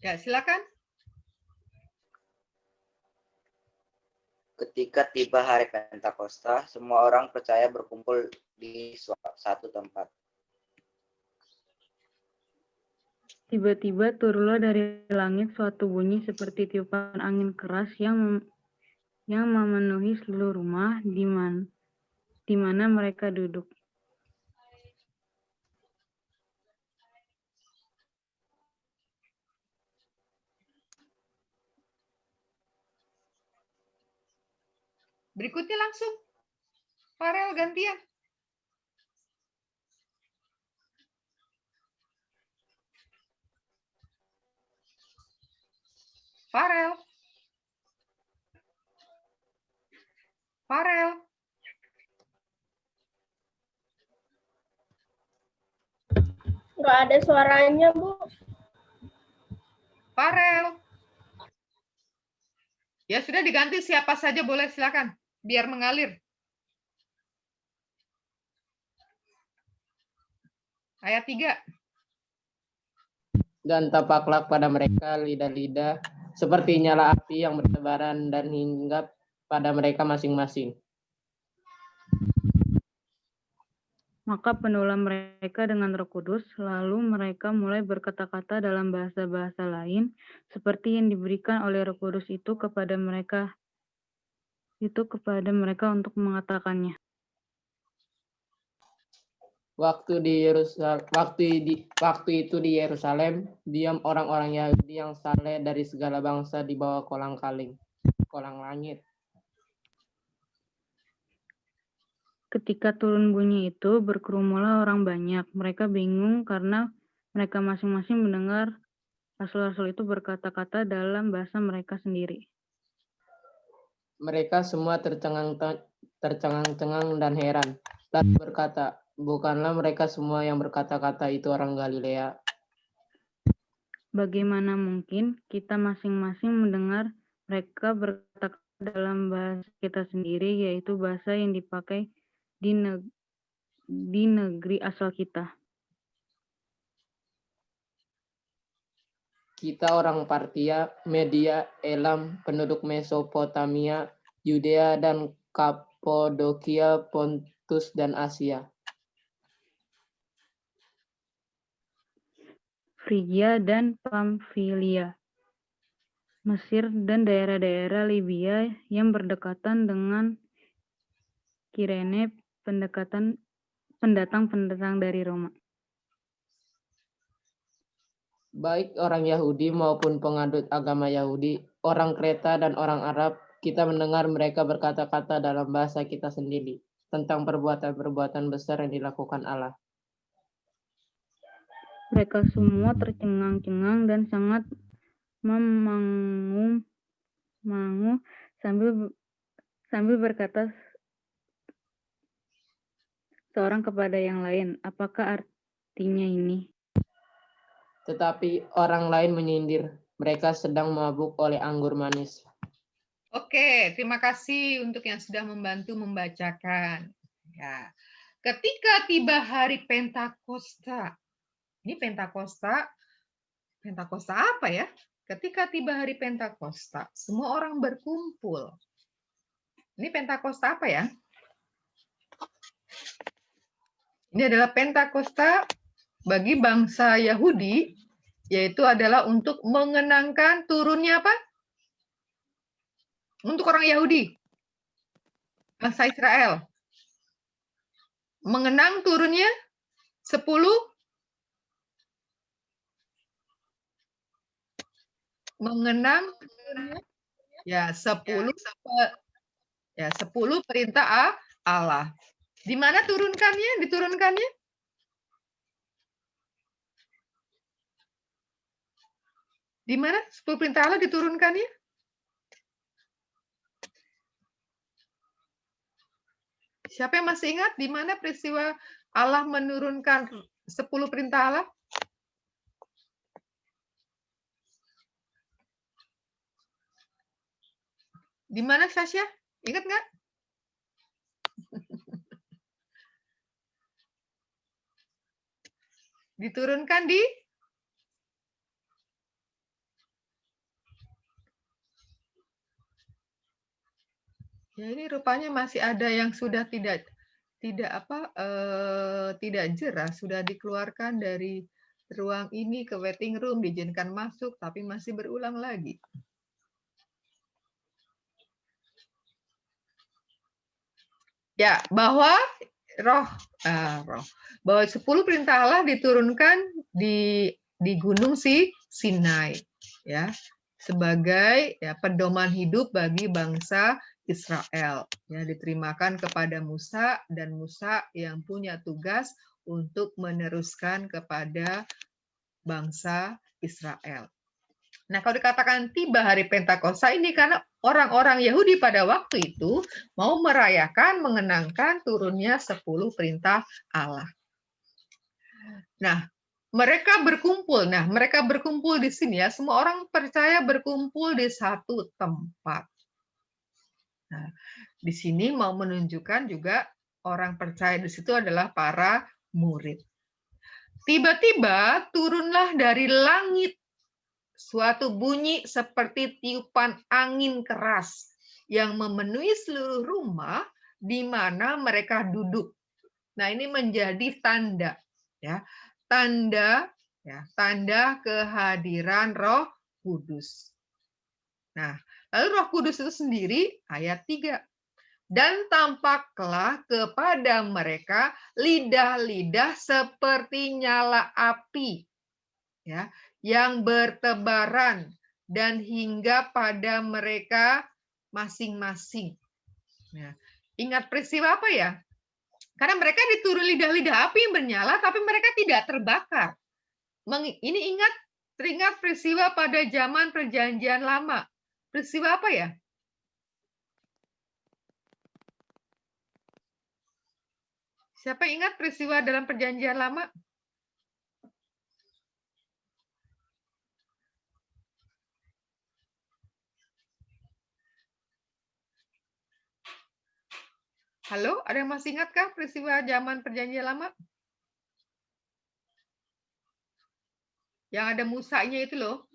Ya, silakan. Ketika tiba hari Pentakosta, semua orang percaya berkumpul di satu tempat. Tiba-tiba turunlah dari langit suatu bunyi seperti tiupan angin keras yang memenuhi seluruh rumah di mana mereka duduk. Berikutnya langsung. Farel gantian. Farel. Farel. Nggak ada suaranya, Bu. Farel. Ya sudah diganti siapa saja boleh, silakan. Biar mengalir. Ayat 3. Dan tapaklah pada mereka lidah-lidah seperti nyala api yang bertebaran dan hinggap pada mereka masing-masing. Maka penuhlah mereka dengan Roh Kudus, lalu mereka mulai berkata-kata dalam bahasa-bahasa lain, seperti yang diberikan oleh Roh Kudus itu kepada mereka untuk mengatakannya. Waktu itu di Yerusalem, diam orang-orang Yahudi yang saleh dari segala bangsa di bawah kolang langit. Ketika turun bunyi itu, berkerumulah orang banyak. Mereka bingung karena mereka masing-masing mendengar rasul-rasul itu berkata-kata dalam bahasa mereka sendiri. Mereka semua tercengang-cengang dan heran, lalu berkata, bukanlah mereka semua yang berkata-kata itu orang Galilea? Bagaimana mungkin kita masing-masing mendengar mereka berkata-kata dalam bahasa kita sendiri, yaitu bahasa yang dipakai di negeri asal kita? Kita orang Partia, Media, Elam, penduduk Mesopotamia, Yudea dan Kapadokia, Pontus dan Asia, Frigia dan Pamfilia, Mesir dan daerah-daerah Libya yang berdekatan dengan Kirene, pendatang-pendatang dari Roma. baik orang Yahudi maupun pengadut agama Yahudi, orang Kreta dan orang Arab, kita mendengar mereka berkata-kata dalam bahasa kita sendiri tentang perbuatan-perbuatan besar yang dilakukan Allah. Mereka semua tercengang-cengang dan sangat memangu sambil berkata seorang kepada yang lain, apakah artinya ini? Tetapi orang lain menyindir, mereka sedang mabuk oleh anggur manis. Oke, terima kasih untuk yang sudah membantu membacakan. Ya. Ketika tiba hari Pentakosta. Ini Pentakosta apa ya? Ketika tiba hari Pentakosta, semua orang berkumpul. Ini Pentakosta apa ya? Ini adalah Pentakosta bagi bangsa Yahudi, yaitu adalah untuk mengenangkan turunnya apa? Untuk orang Yahudi, bangsa Israel. Mengenang turunnya 10 perintah Allah. Di mana diturunkannya? Di mana 10 perintah Allah diturunkannya? Siapa yang masih ingat di mana peristiwa Allah menurunkan 10 perintah Allah? Di mana, Sasha? Ingat nggak? Diturunkan di ya, ini rupanya masih ada yang sudah tidak jelas, sudah dikeluarkan dari ruang ini ke waiting room, diizinkan masuk tapi masih berulang lagi. Ya, bahwa bahwa 10 perintah Allah diturunkan di Gunung Sinai, ya, sebagai ya, pedoman hidup bagi bangsa Israel. Ya, diterimakan kepada Musa, dan Musa yang punya tugas untuk meneruskan kepada bangsa Israel. Nah, kalau dikatakan tiba hari Pentakosta ini karena orang-orang Yahudi pada waktu itu mau merayakan, mengenangkan turunnya 10 perintah Allah. Nah, mereka berkumpul. Nah, mereka berkumpul di sini ya, semua orang percaya berkumpul di satu tempat. Nah, di sini mau menunjukkan juga orang percaya di situ adalah para murid. Tiba-tiba turunlah dari langit suatu bunyi seperti tiupan angin keras yang memenuhi seluruh rumah di mana mereka duduk. Nah, ini menjadi tanda, ya, tanda kehadiran Roh Kudus. Nah, lalu Roh Kudus itu sendiri ayat 3 Dan tampaklah kepada mereka lidah-lidah seperti nyala api, ya, yang bertebaran dan hingga pada mereka masing-masing. Nah, ingat peristiwa apa ya? Karena mereka diturun lidah-lidah api yang bernyala, tapi mereka tidak terbakar. Ini teringat peristiwa pada zaman Perjanjian Lama. Peristiwa apa ya? Siapa ingat peristiwa dalam Perjanjian Lama? Halo, ada yang masih ingatkah peristiwa zaman Perjanjian Lama? Yang ada Musanya itu loh.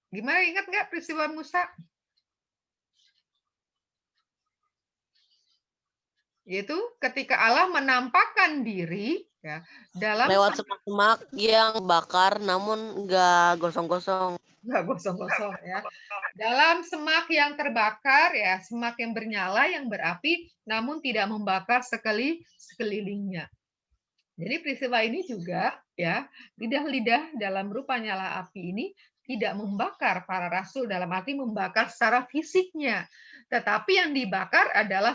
Gimana, ingat nggak peristiwa Musa? Yaitu ketika Allah menampakkan diri ya dalam Lewat semak-semak yang bakar namun nggak gosong-gosong. nggak gosong-gosong ya. Dalam semak yang terbakar ya, semak yang bernyala yang berapi namun tidak membakar sekelilingnya. Jadi peristiwa ini juga ya, lidah-lidah dalam rupa nyala api ini tidak membakar para rasul dalam arti membakar secara fisiknya. Tetapi yang dibakar adalah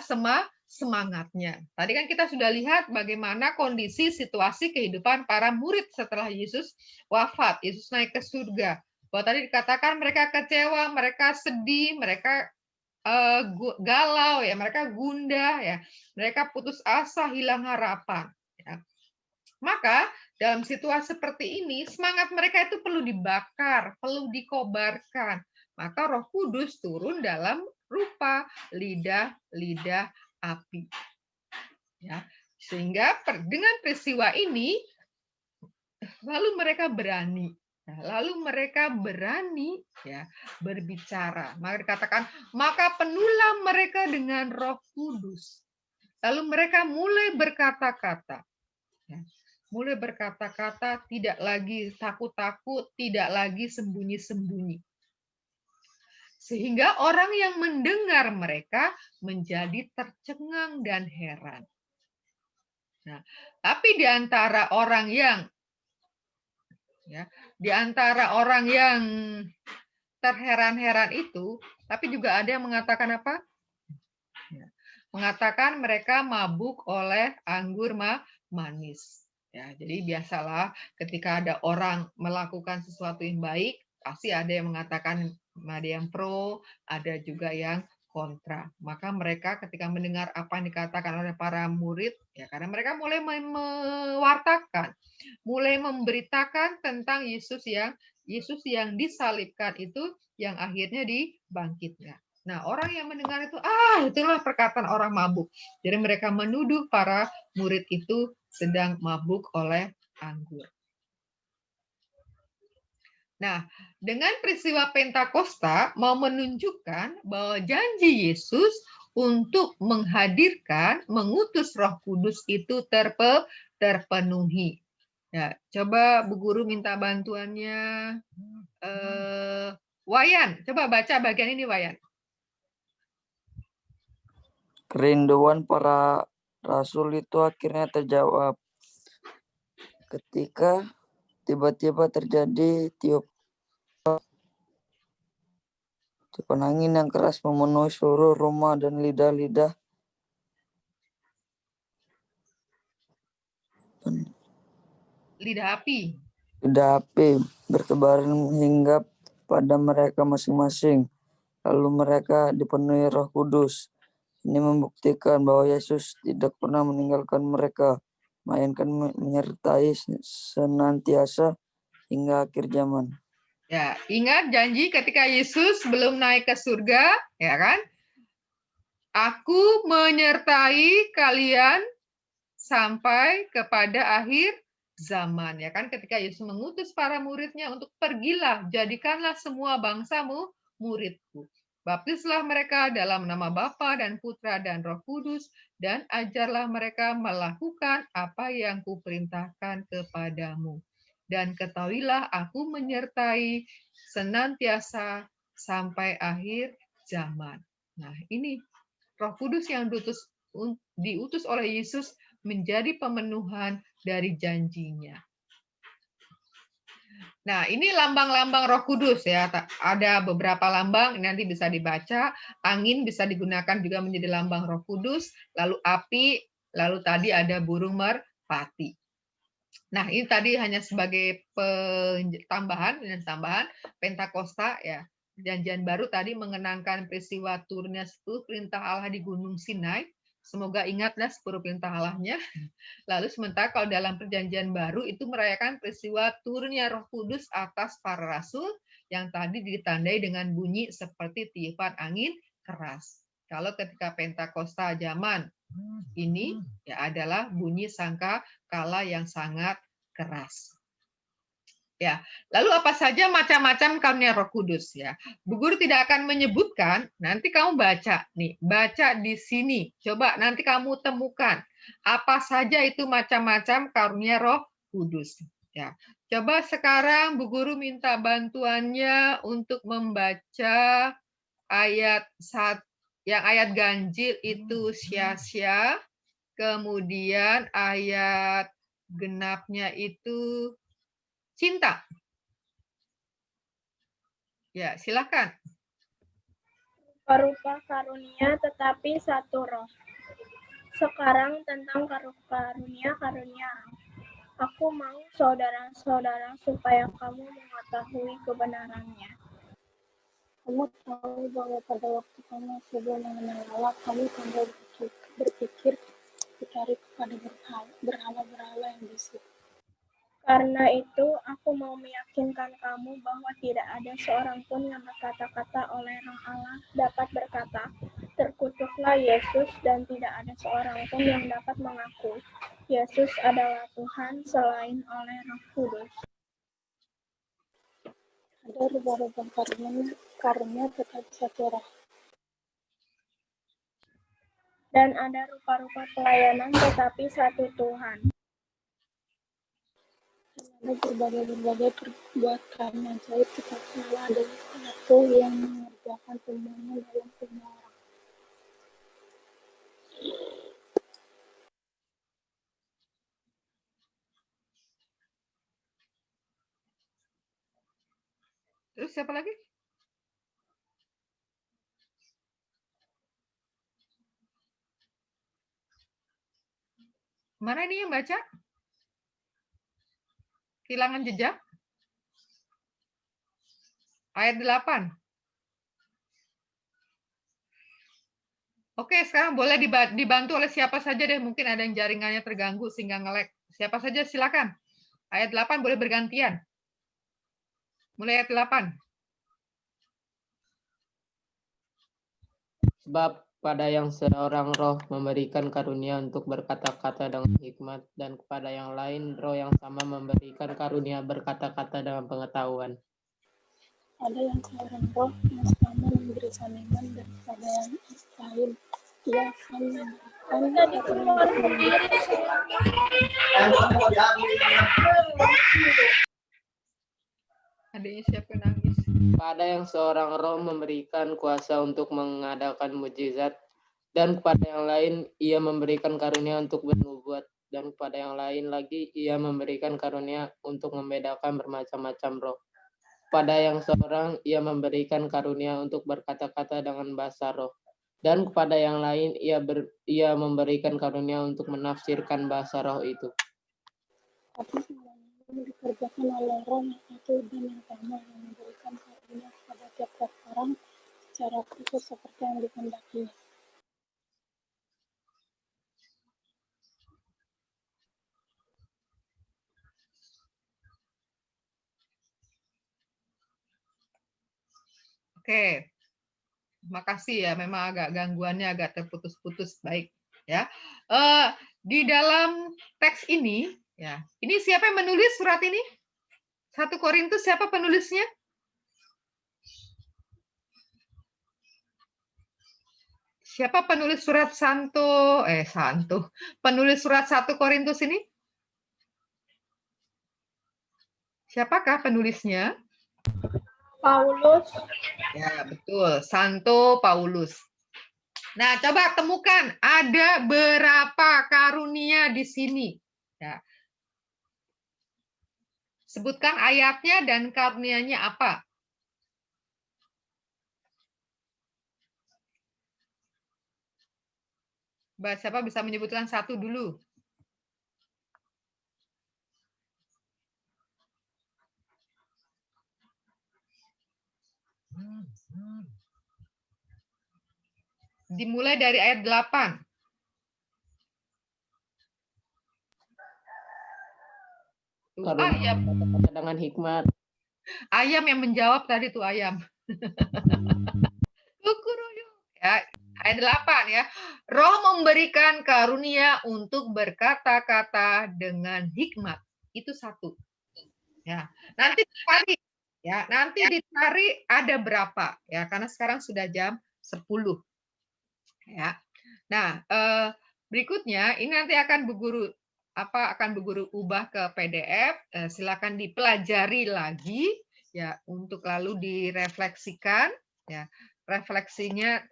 semangatnya. Tadi kan kita sudah lihat bagaimana kondisi situasi kehidupan para murid setelah Yesus wafat, Yesus naik ke surga. Bahwa tadi dikatakan mereka kecewa, mereka sedih, mereka galau ya, mereka gundah ya, mereka putus asa, hilang harapan. Ya. Maka dalam situasi seperti ini semangat mereka itu perlu dibakar, perlu dikobarkan. Maka Roh Kudus turun dalam rupa lidah-lidah api. Ya, sehingga dengan peristiwa ini lalu mereka berani. Lalu mereka berani ya berbicara. Maka dikatakan, maka penuhlah mereka dengan Roh Kudus. Lalu mereka mulai berkata-kata. Ya, mulai berkata-kata, tidak lagi takut-takut, tidak lagi sembunyi-sembunyi. Sehingga orang yang mendengar mereka menjadi tercengang dan heran. Nah, tapi di antara orang yang terheran-heran itu, tapi juga ada yang mengatakan apa? Mengatakan mereka mabuk oleh anggur manis. Ya, jadi biasalah ketika ada orang melakukan sesuatu yang baik, pasti ada yang mengatakan, ada yang pro, ada juga yang kontra. Maka mereka ketika mendengar apa yang dikatakan oleh para murid, ya karena mereka mulai mewartakan, mulai memberitakan tentang Yesus yang disalibkan itu, yang akhirnya dibangkitkan. Nah, orang yang mendengar itu, itulah perkataan orang mabuk. Jadi mereka menuduh para murid itu sedang mabuk oleh anggur. Nah, dengan peristiwa Pentakosta mau menunjukkan bahwa janji Yesus untuk mengutus Roh Kudus itu terpenuhi. Ya, coba Bu Guru minta bantuannya. Wayan, coba baca bagian ini, Wayan. Kerinduan para rasul itu akhirnya terjawab ketika tiba-tiba terjadi tiupan angin yang keras memenuhi seluruh rumah dan lidah-lidah api. Lidah api bertebaran hingga pada mereka masing-masing. Lalu mereka dipenuhi Roh Kudus. Ini membuktikan bahwa Yesus tidak pernah meninggalkan mereka, melainkan menyertai senantiasa hingga akhir zaman. Ya, ingat janji ketika Yesus belum naik ke surga, ya kan? Aku menyertai kalian sampai kepada akhir zaman, ya kan? Ketika Yesus mengutus para muridnya untuk pergilah, jadikanlah semua bangsamu muridku. Baptislah mereka dalam nama Bapa dan Putra dan Roh Kudus, dan ajarlah mereka melakukan apa yang kuperintahkan kepadamu. dan ketahuilah aku menyertai senantiasa sampai akhir zaman. Nah, ini Roh Kudus yang diutus oleh Yesus menjadi pemenuhan dari janjinya. Nah, ini lambang-lambang Roh Kudus ya. Ada beberapa lambang, nanti bisa dibaca. Angin bisa digunakan juga menjadi lambang Roh Kudus, lalu api, lalu tadi ada burung merpati. Nah, ini tadi hanya sebagai tambahan Pentakosta ya. Perjanjian Baru tadi mengenangkan peristiwa turunnya 10 perintah Allah di Gunung Sinai. Semoga ingatlah 10 perintah Allahnya. Lalu sementara kalau dalam Perjanjian Baru itu merayakan peristiwa turunnya Roh Kudus atas para rasul yang tadi ditandai dengan bunyi seperti tiupan angin keras. Kalau ketika Pentakosta zaman ini ya adalah bunyi sangka kala yang sangat keras. Ya, lalu apa saja macam-macam karunia Roh Kudus ya. Bu Guru tidak akan menyebutkan, nanti kamu baca nih, baca di sini. Coba nanti kamu temukan apa saja itu macam-macam karunia Roh Kudus ya. Coba sekarang Bu Guru minta bantuannya untuk membaca ayat yang ayat ganjil itu sia-sia, kemudian ayat genapnya itu cinta. Ya, silakan. Rupa karunia tetapi satu roh. Sekarang tentang karunia-karunia. Aku mau saudara-saudara supaya kamu mengetahui kebenarannya. Kamu tahu bahwa pada waktu kamu sebelum mengenal Allah, kamu tanda berpikir dicari kepada berhala-berhala yang bisu. Karena itu, aku mau meyakinkan kamu bahwa tidak ada seorang pun yang berkata-kata oleh Roh Allah dapat berkata, terkutuklah Yesus, dan tidak ada seorang pun yang dapat mengaku, Yesus adalah Tuhan selain oleh Roh Kudus. Ada rupa-rupa karunia tetapi satu roh. Dan ada rupa-rupa pelayanan tetapi satu Tuhan. Ada berbagai perbuatan ajaib tetapi Allah adalah satu yang mengerjakan semuanya dalam semua orang. Terus siapa lagi? Mana ini yang baca? Kehilangan jejak? Ayat 8. Oke, sekarang boleh dibantu oleh siapa saja deh. Mungkin ada yang jaringannya terganggu sehingga nge-lag. Siapa saja silakan. Ayat 8 boleh bergantian. Mulai ayat 8. Sebab pada yang seorang roh memberikan karunia untuk berkata-kata dengan hikmat, dan kepada yang lain roh yang sama memberikan karunia berkata-kata dengan pengetahuan. Ada yang seorang roh yang sama memberi salinan, dan kepada yang lain ia akan memberikan Adanya siapa nangis? Pada yang seorang roh memberikan kuasa untuk mengadakan mukjizat, dan kepada yang lain ia memberikan karunia untuk bernubuat, dan kepada yang lain lagi ia memberikan karunia untuk membedakan bermacam-macam roh. Pada yang seorang ia memberikan karunia untuk berkata-kata dengan bahasa roh, dan kepada yang lain ia memberikan karunia untuk menafsirkan bahasa roh itu. Tapi semuanya dikerjakan oleh roh yang satu dan yang sama, yang memberikan karunia kepada tiap-tiap orang secara khusus seperti yang dikehendakinya. Oke. Makasih ya, memang agak gangguannya agak terputus-putus. Baik ya. Di dalam teks ini ya, ini siapa yang menulis surat ini? 1 Korintus, siapa penulisnya? Siapa penulis surat penulis surat 1 Korintus ini? Siapakah penulisnya? Paulus. Ya, betul. Santo Paulus. Nah, coba temukan ada berapa karunia di sini. Ya. Sebutkan ayatnya dan karunianya apa. Siapa bisa menyebutkan satu dulu? Dimulai dari ayat 8. Tuh, ayam. Dengan hikmat. Ayam yang menjawab tadi tuh ayam. Kukuruyu. Ya, ayat 8 ya. Roh memberikan karunia untuk berkata-kata dengan hikmat. Itu satu. Ya, nanti dicari ya, nanti dicari ada berapa ya, karena sekarang sudah jam 10. Ya. Nah, berikutnya ini nanti akan Bu Guru ubah ke PDF. Silakan dipelajari lagi ya untuk lalu direfleksikan ya. Refleksinya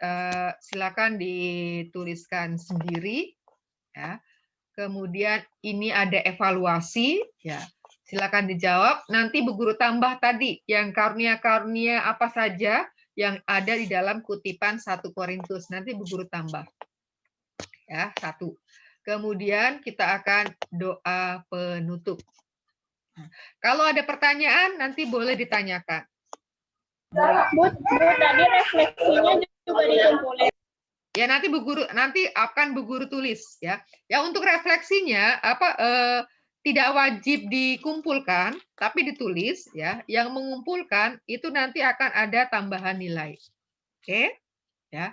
silakan dituliskan sendiri ya. Kemudian ini ada evaluasi ya. Silakan dijawab. Nanti Bu Guru tambah tadi yang karunia-karunia apa saja yang ada di dalam kutipan 1 Korintus. Nanti Bu Guru tambah. Ya, 1. Kemudian kita akan doa penutup. Nah, kalau ada pertanyaan nanti boleh ditanyakan. Bu, tadi refleksinya juga dikumpulin. Ya, nanti akan Bu Guru tulis ya. Ya, untuk refleksinya tidak wajib dikumpulkan, tapi ditulis ya. Yang mengumpulkan itu nanti akan ada tambahan nilai. Oke? Ya.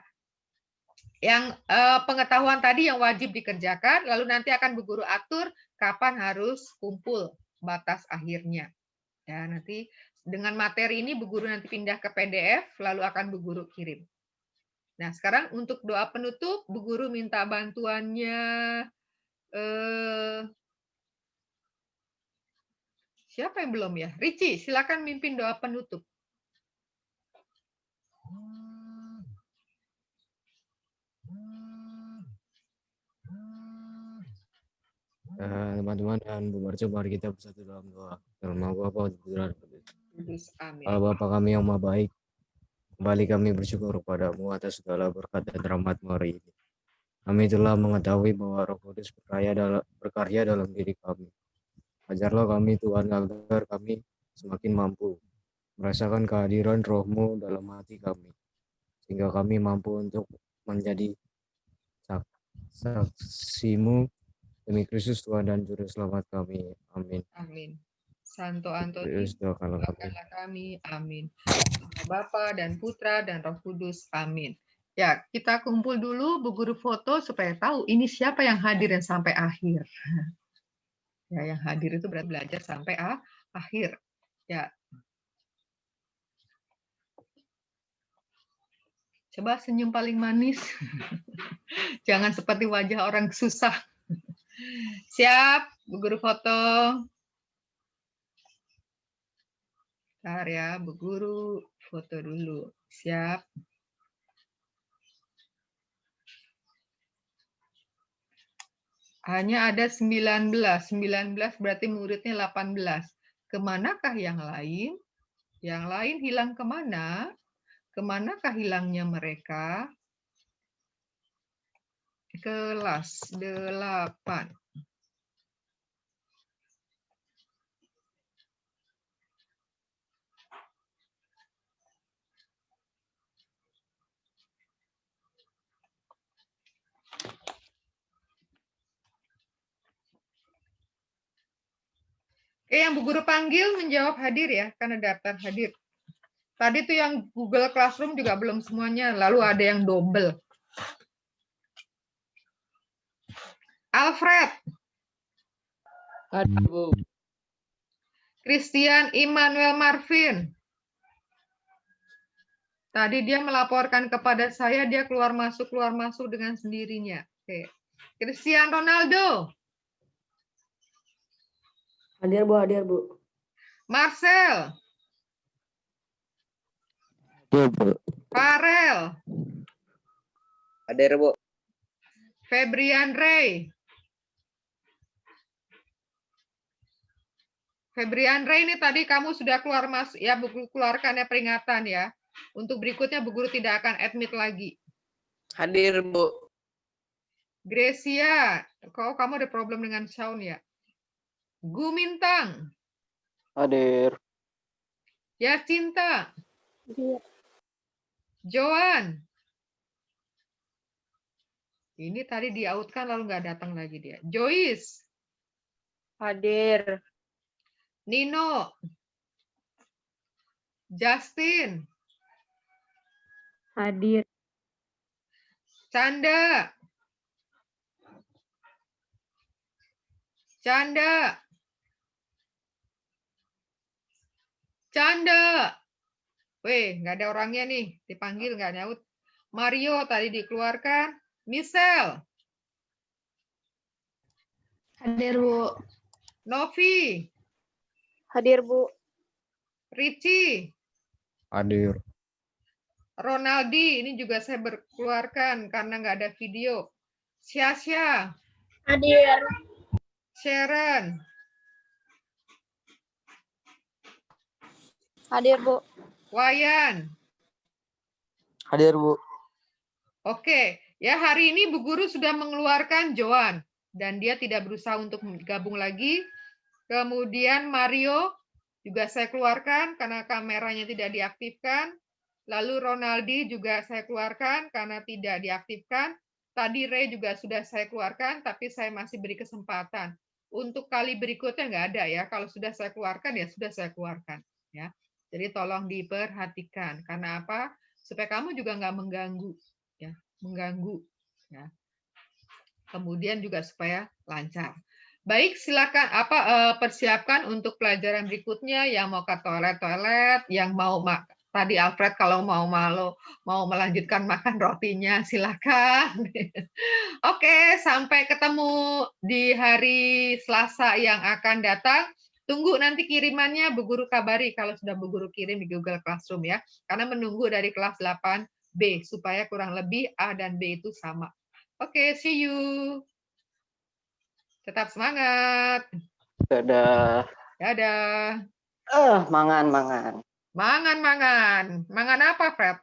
Yang pengetahuan tadi yang wajib dikerjakan, lalu nanti akan Bu Guru atur kapan harus kumpul batas akhirnya. Ya, nanti dengan materi ini Bu Guru nanti pindah ke PDF, lalu akan Bu Guru kirim. Nah, sekarang untuk doa penutup, Bu Guru minta bantuannya siapa yang belum ya? Ricci, silakan mimpin doa penutup. Teman-teman dan Bu Marjo, mari kita bersatu dalam doa. Dalam nama Bapa dan Putra dan Roh Kudus. Amin. Allah Bapa kami yang Maha Baik, kembali kami bersyukur kepadamu atas segala berkat dan rahmat-Mu hari ini. Kami telah mengetahui bahwa Roh Kudus berkarya dalam diri kami. Ajarlah kami Tuhan agar kami semakin mampu merasakan kehadiran Roh-Mu dalam hati kami, sehingga kami mampu untuk menjadi saksi-Mu demi Kristus Tuhan dan Juru Selamat kami. Amin. Amin. Santo Antoni, doakanlah kami. Amin. Bapa dan Putra dan Roh Kudus. Amin. Ya, kita kumpul dulu Bu Guru foto supaya tahu ini siapa yang hadir dan sampai akhir. Ya, yang hadir itu berarti belajar sampai akhir. Ya. Coba senyum paling manis. Jangan seperti wajah orang susah. Siap, Bu Guru foto. Bentar ya, Bu Guru foto dulu. Siap. Hanya ada 19. 19 berarti muridnya 18. Kemanakah yang lain? Yang lain hilang kemana? Kemanakah hilangnya mereka? Kelas 8. Yang Bu Guru panggil menjawab hadir ya, karena daftar hadir. Tadi tuh yang Google Classroom juga belum semuanya, lalu ada yang double. Alfred. Hadir, Bu. Christian Immanuel Marvin. Tadi dia melaporkan kepada saya, dia keluar masuk dengan sendirinya. Oke. Christian Ronaldo. Hadir, Bu. Marcel. Iya, Bu. Farel. Hadir, Bu. Febrian Ray. Febrian Ray ini tadi kamu sudah keluar ya, Bu Guru keluarkan ya peringatan ya. Untuk berikutnya Bu Guru tidak akan admit lagi. Hadir, Bu. Gracia, kok kamu ada problem dengan sound ya? Gumintang. Hadir. Ya Cinta. Hadir. Joan. Ini tadi di-out-kan lalu nggak datang lagi dia. Joyce. Hadir. Nino. Justin. Hadir. Canda. Canda. Canda. Weh, nggak ada orangnya nih. Dipanggil nggak nyaut. Mario tadi dikeluarkan. Michelle. Hadir, Bu. Novi. Hadir, Bu. Richie. Hadir. Ronaldi, ini juga saya berkeluarkan karena nggak ada video. Syasya. Hadir. Sharon. Hadir, Bu. Wayan. Hadir, Bu. Oke, ya hari ini Bu Guru sudah mengeluarkan Joan dan dia tidak berusaha untuk gabung lagi. Kemudian Mario juga saya keluarkan karena kameranya tidak diaktifkan. Lalu Ronaldi juga saya keluarkan karena tidak diaktifkan. Tadi Ray juga sudah saya keluarkan, tapi saya masih beri kesempatan. Untuk kali berikutnya nggak ada ya. Kalau sudah saya keluarkan ya sudah saya keluarkan. Ya, jadi tolong diperhatikan. Karena apa? Supaya kamu juga nggak mengganggu. Ya, mengganggu. Ya. Kemudian juga supaya lancar. Baik, silakan persiapkan untuk pelajaran berikutnya yang mau ke toilet, yang mau tadi Alfred kalau mau melanjutkan makan rotinya silakan. Oke, sampai ketemu di hari Selasa yang akan datang. Tunggu nanti kirimannya Bu Guru kabari kalau sudah Bu Guru kirim di Google Classroom ya. Karena menunggu dari kelas 8B supaya kurang lebih A dan B itu sama. Oke, see you. Tetap semangat. Dadah. Dadah. Mangan. Mangan apa, Fred?